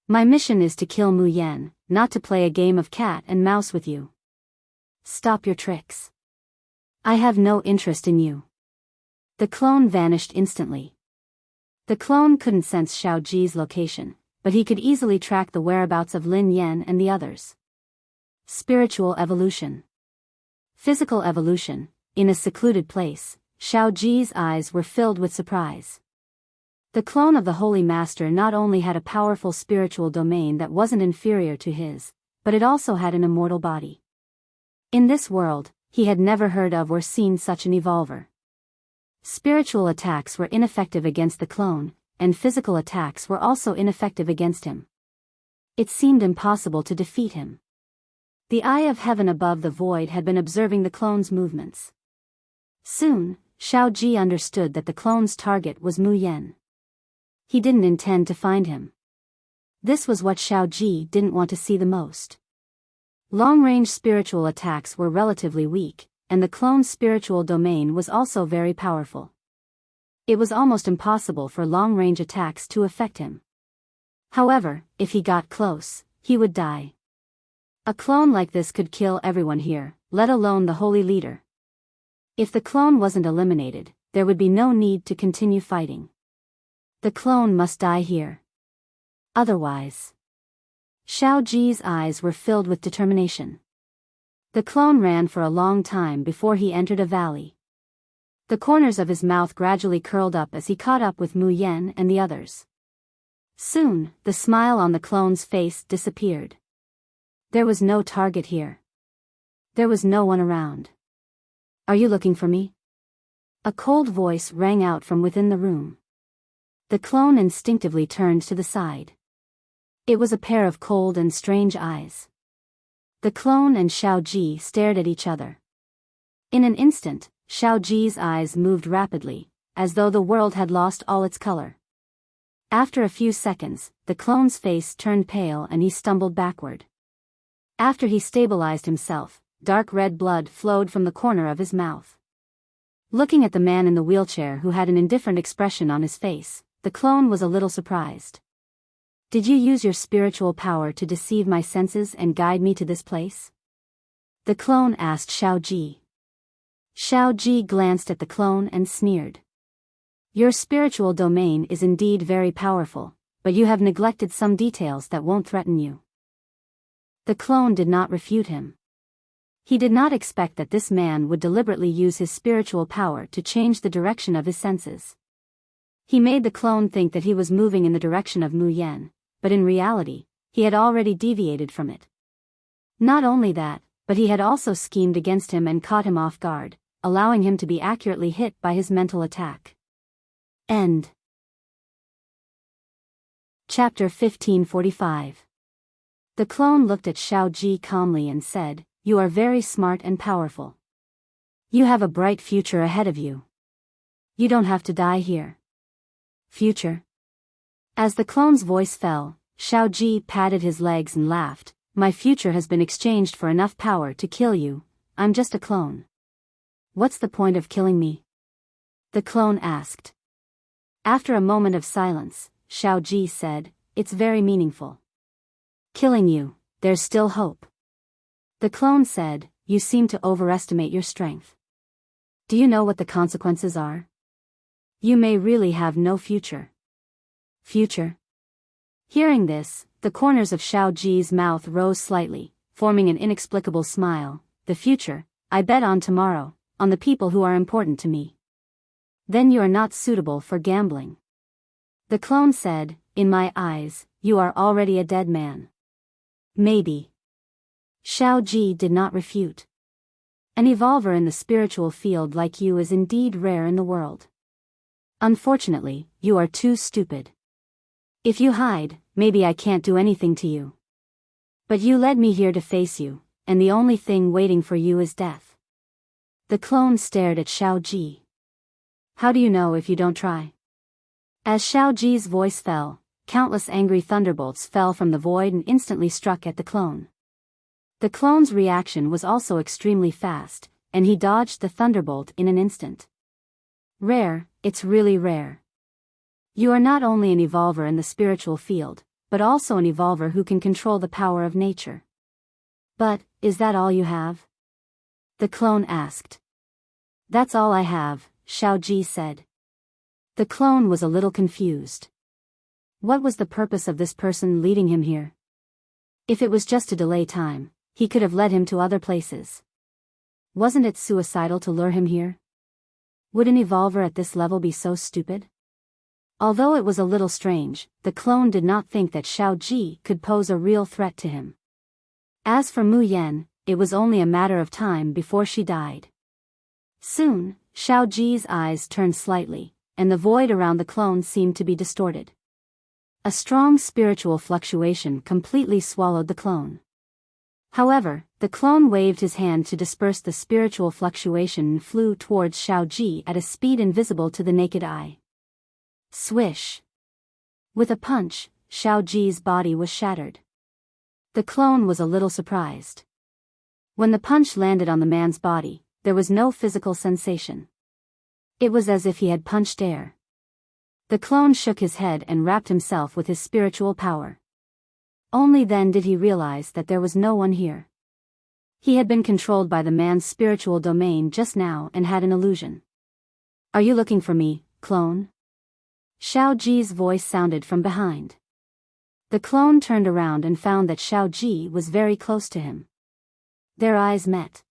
A: My mission is to kill Mu Yan, not to play a game of cat and mouse with you. Stop your tricks. I have no interest in you. The clone vanished instantly. The clone couldn't sense Xiao Ji's location, but he could easily track the whereabouts of Lin Yan and the others. Spiritual evolution. Physical evolution. In a secluded place, Xiao Ji's eyes were filled with surprise. The clone of the Holy Master not only had a powerful spiritual domain that wasn't inferior to his, but it also had an immortal body. In this world, he had never heard of or seen such an evolver. Spiritual attacks were ineffective against the clone, and physical attacks were also ineffective against him. It seemed impossible to defeat him. The eye of heaven above the void had been observing the clone's movements. Soon, Xiao Ji understood that the clone's target was Mu Yan. He didn't intend to find him. This was what Xiao Ji didn't want to see the most. Long-range spiritual attacks were relatively weak, and the clone's spiritual domain was also very powerful. It was almost impossible for long-range attacks to affect him. However, if he got close, he would die. A clone like this could kill everyone here, let alone the holy leader. If the clone wasn't eliminated, there would be no need to continue fighting. The clone must die here. Otherwise. Xiao Ji's eyes were filled with determination. The clone ran for a long time before he entered a valley. The corners of his mouth gradually curled up as he caught up with Mu Yan and the others. Soon, the smile on the clone's face disappeared. There was no target here. There was no one around. Are you looking for me? A cold voice rang out from within the room. The clone instinctively turned to the side. It was a pair of cold and strange eyes. The clone and Xiao Ji stared at each other. In an instant, Xiao Ji's eyes moved rapidly, as though the world had lost all its color. After a few seconds, the clone's face turned pale and he stumbled backward. After he stabilized himself, dark red blood flowed from the corner of his mouth. Looking at the man in the wheelchair who had an indifferent expression on his face, the clone was a little surprised. Did you use your spiritual power to deceive my senses and guide me to this place? The clone asked Xiao Ji. Xiao Ji glanced at the clone and sneered. Your spiritual domain is indeed very powerful, but you have neglected some details that won't threaten you. The clone did not refute him. He did not expect that this man would deliberately use his spiritual power to change the direction of his senses. He made the clone think that he was moving in the direction of Mu Yan, but in reality, he had already deviated from it. Not only that, but he had also schemed against him and caught him off guard, allowing him to be accurately hit by his mental attack. End. Chapter 1545. The clone looked at Xiao Ji calmly and said, "You are very smart and powerful. You have a bright future ahead of you. You don't have to die here." Future? As the clone's voice fell, Xiao Ji patted his legs and laughed. My future has been exchanged for enough power to kill you. I'm just a clone. What's the point of killing me? the clone asked. After a moment of silence, Xiao Ji said, "It's very meaningful. Killing you, there's still hope." The clone said, "You seem to overestimate your strength. Do you know what the consequences are? You may really have no future." Future? Hearing this, the corners of Xiao Ji's mouth rose slightly, forming an inexplicable smile. "The future, I bet on tomorrow, on the people who are important to me." "Then you are not suitable for gambling." The clone said, "In my eyes, you are already a dead man." "Maybe." Xiao Ji did not refute. "An evolver in the spiritual field like you is indeed rare in the world. Unfortunately, you are too stupid. If you hide, maybe I can't do anything to you. But you led me here to face you, and the only thing waiting for you is death." The clone stared at Xiao Ji. "How do you know if you don't try?" As Xiao Ji's voice fell, countless angry thunderbolts fell from the void and instantly struck at the clone. The clone's reaction was also extremely fast, and he dodged the thunderbolt in an instant. "Rare, it's really rare. You are not only an evolver in the spiritual field, but also an evolver who can control the power of nature." "But, is that all you have?" the clone asked. "That's all I have," Xiao Ji said. The clone was a little confused. What was the purpose of this person leading him here? If it was just to delay time, he could have led him to other places. Wasn't it suicidal to lure him here? Would an evolver at this level be so stupid? Although it was a little strange, the clone did not think that Xiao Ji could pose a real threat to him. As for Mu Yan, it was only a matter of time before she died. Soon, Xiao Ji's eyes turned slightly, and the void around the clone seemed to be distorted. A strong spiritual fluctuation completely swallowed the clone. However, the clone waved his hand to disperse the spiritual fluctuation and flew towards Xiao Ji at a speed invisible to the naked eye. Swish! With a punch, Xiao Ji's body was shattered. The clone was a little surprised. When the punch landed on the man's body, there was no physical sensation. It was as if he had punched air. The clone shook his head and wrapped himself with his spiritual power. Only then did he realize that there was no one here. He had been controlled by the man's spiritual domain just now and had an illusion. "Are you looking for me, clone?" Xiao Ji's voice sounded from behind. The clone turned around and found that Xiao Ji was very close to him. Their eyes met.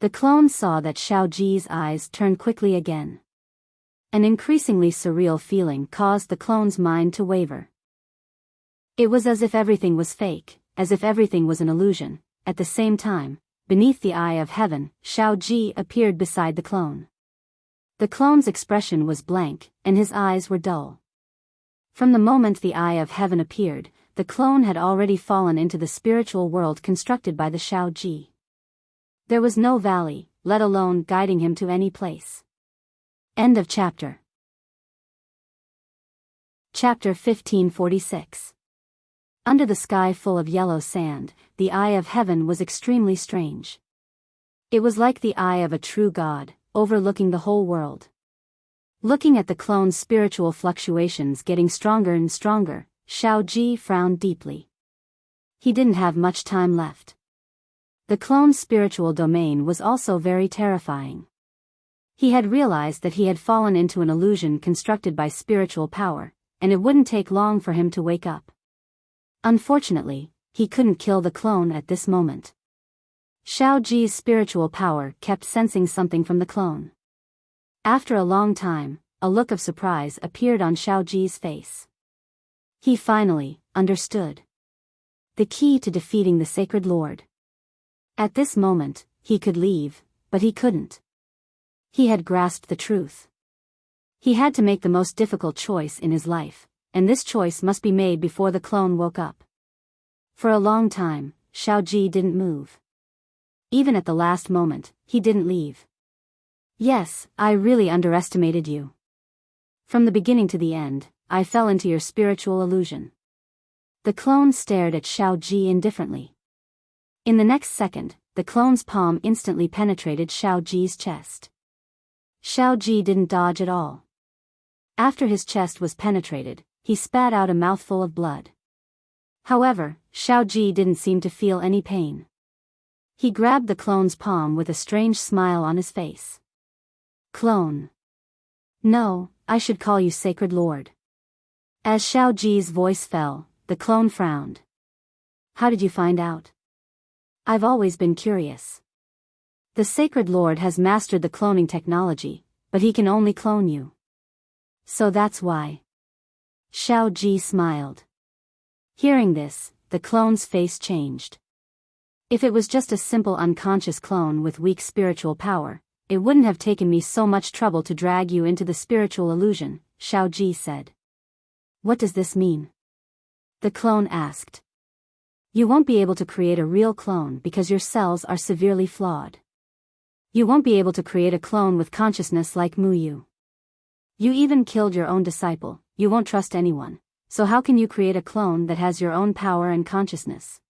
A: The clone saw that Xiao Ji's eyes turned quickly again. An increasingly surreal feeling caused the clone's mind to waver. It was as if everything was fake, as if everything was an illusion. At the same time, beneath the eye of heaven, Xiao Ji appeared beside the clone. The clone's expression was blank, and his eyes were dull. From the moment the eye of heaven appeared, the clone had already fallen into the spiritual world constructed by the Xiao Ji. There was no valley, let alone guiding him to any place. End of chapter. Chapter 1546. Under the sky full of yellow sand, the eye of heaven was extremely strange. It was like the eye of a true god, overlooking the whole world. Looking at the clone's spiritual fluctuations getting stronger and stronger, Xiao Ji frowned deeply. He didn't have much time left. The clone's spiritual domain was also very terrifying. He had realized that he had fallen into an illusion constructed by spiritual power, and it wouldn't take long for him to wake up. Unfortunately, he couldn't kill the clone at this moment. Xiao Ji's spiritual power kept sensing something from the clone. After a long time, a look of surprise appeared on Xiao Ji's face. He finally understood. The key to defeating the Sacred Lord. At this moment, he could leave, but he couldn't. He had grasped the truth. He had to make the most difficult choice in his life, and this choice must be made before the clone woke up. For a long time, Xiao Ji didn't move. Even at the last moment, he didn't leave. "Yes, I really underestimated you. From the beginning to the end, I fell into your spiritual illusion." The clone stared at Xiao Ji indifferently. In the next second, the clone's palm instantly penetrated Xiao Ji's chest. Xiao Ji didn't dodge at all. After his chest was penetrated, he spat out a mouthful of blood. However, Xiao Ji didn't seem to feel any pain. He grabbed the clone's palm with a strange smile on his face. Clone. No, I should call you Sacred Lord. As Xiao Ji's voice fell, the clone frowned. How did you find out? I've always been curious. The Sacred Lord has mastered the cloning technology, but he can only clone you. So that's why. Xiao Ji smiled. Hearing this, the clone's face changed. If it was just a simple unconscious clone with weak spiritual power, it wouldn't have taken me so much trouble to drag you into the spiritual illusion, Xiao Ji said. What does this mean? The clone asked. You won't be able to create a real clone because your cells are severely flawed. You won't be able to create a clone with consciousness like Muyu. You even killed your own disciple, you won't trust anyone, so how can you create a clone that has your own power and consciousness?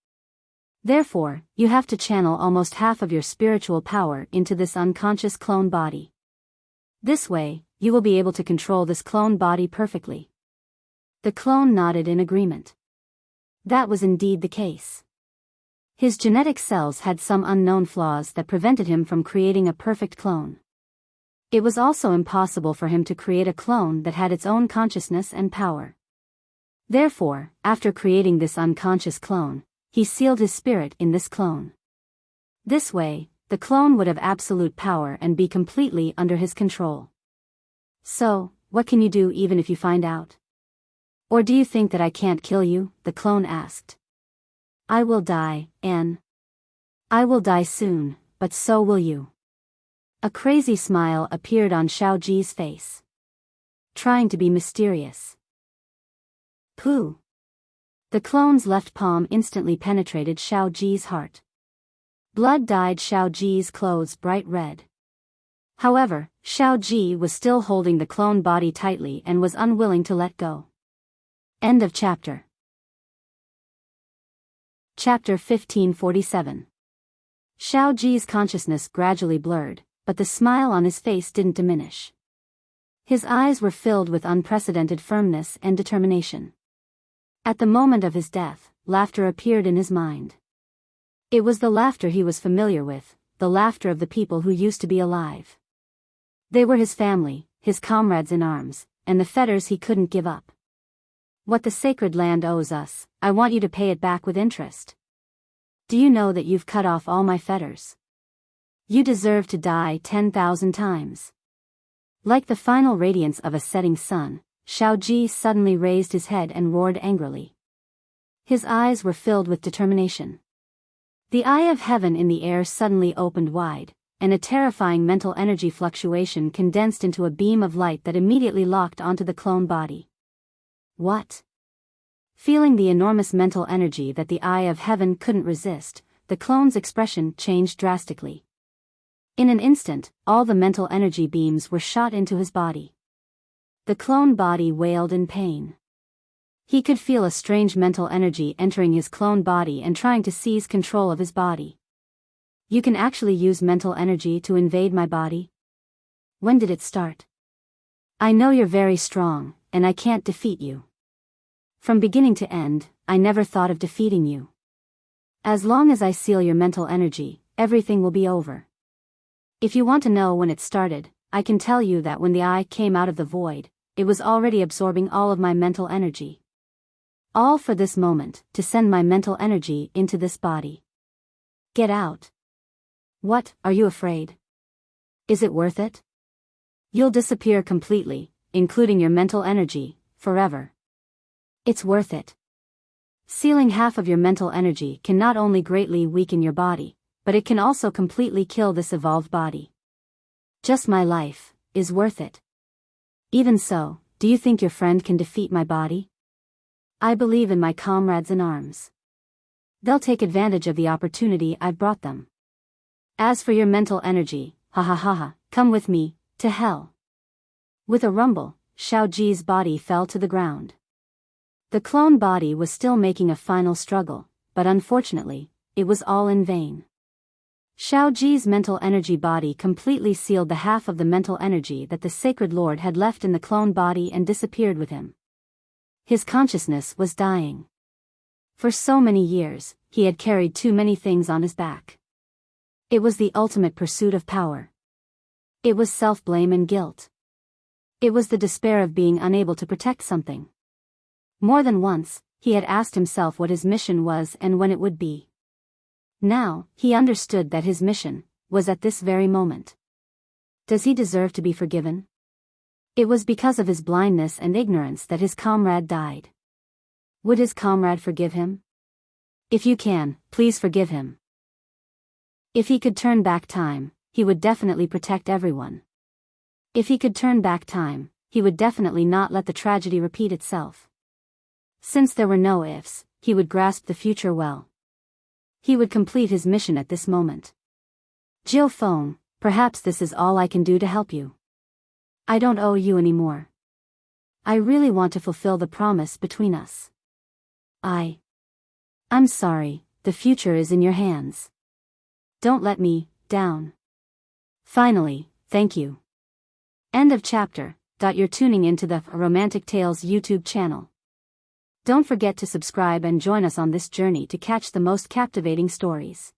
A: Therefore, you have to channel almost half of your spiritual power into this unconscious clone body. This way, you will be able to control this clone body perfectly. The clone nodded in agreement. That was indeed the case. His genetic cells had some unknown flaws that prevented him from creating a perfect clone. It was also impossible for him to create a clone that had its own consciousness and power. Therefore, after creating this unconscious clone, he sealed his spirit in this clone. This way, the clone would have absolute power and be completely under his control. So, what can you do even if you find out? Or do you think that I can't kill you? The clone asked. I will die, Anne. I will die soon, but so will you. A crazy smile appeared on Xiao Ji's face. Trying to be mysterious. Pooh. The clone's left palm instantly penetrated Xiao Ji's heart. Blood dyed Xiao Ji's clothes bright red. However, Xiao Ji was still holding the clone body tightly and was unwilling to let go. End of chapter. Chapter 1547. Xiao Ji's consciousness gradually blurred, but the smile on his face didn't diminish. His eyes were filled with unprecedented firmness and determination. At the moment of his death, laughter appeared in his mind. It was the laughter he was familiar with, the laughter of the people who used to be alive. They were his family, his comrades in arms, and the fetters he couldn't give up. What the sacred land owes us, I want you to pay it back with interest. Do you know that you've cut off all my fetters? You deserve to die 10,000 times. Like the final radiance of a setting sun, Xiao Ji suddenly raised his head and roared angrily. His eyes were filled with determination. The eye of heaven in the air suddenly opened wide, and a terrifying mental energy fluctuation condensed into a beam of light that immediately locked onto the clone body. What? Feeling the enormous mental energy that the eye of heaven couldn't resist, the clone's expression changed drastically. In an instant, all the mental energy beams were shot into his body. The clone body wailed in pain. He could feel a strange mental energy entering his clone body and trying to seize control of his body. You can actually use mental energy to invade my body? When did it start? I know you're very strong, and I can't defeat you. From beginning to end, I never thought of defeating you. As long as I seal your mental energy, everything will be over. If you want to know when it started, I can tell you that when the eye came out of the void, it was already absorbing all of my mental energy. All for this moment, to send my mental energy into this body. Get out. What, are you afraid? Is it worth it? You'll disappear completely, including your mental energy, forever. It's worth it. Sealing half of your mental energy can not only greatly weaken your body, but it can also completely kill this evolved body. Just my life is worth it. Even so, do you think your friend can defeat my body? I believe in my comrades in arms. They'll take advantage of the opportunity I've brought them. As for your mental energy, ha ha ha ha, come with me, to hell. With a rumble, Xiao Ji's body fell to the ground. The clone body was still making a final struggle, but unfortunately, it was all in vain. Xiao Ji's mental energy body completely sealed the half of the mental energy that the Sacred Lord had left in the clone body and disappeared with him. His consciousness was dying. For so many years, he had carried too many things on his back. It was the ultimate pursuit of power. It was self-blame and guilt. It was the despair of being unable to protect something. More than once, he had asked himself what his mission was and when it would be. Now, he understood that his mission was at this very moment. Does he deserve to be forgiven? It was because of his blindness and ignorance that his comrade died. Would his comrade forgive him? If you can, please forgive him. If he could turn back time, he would definitely protect everyone. If he could turn back time, he would definitely not let the tragedy repeat itself. Since there were no ifs, he would grasp the future well. He would complete his mission at this moment. Jill Feng, perhaps this is all I can do to help you. I don't owe you any more. I really want to fulfill the promise between us. I'm sorry, the future is in your hands. Don't let me down. Finally, thank you. End of chapter. You're tuning into the Romantic Tales YouTube channel. Don't forget to subscribe and join us on this journey to catch the most captivating stories.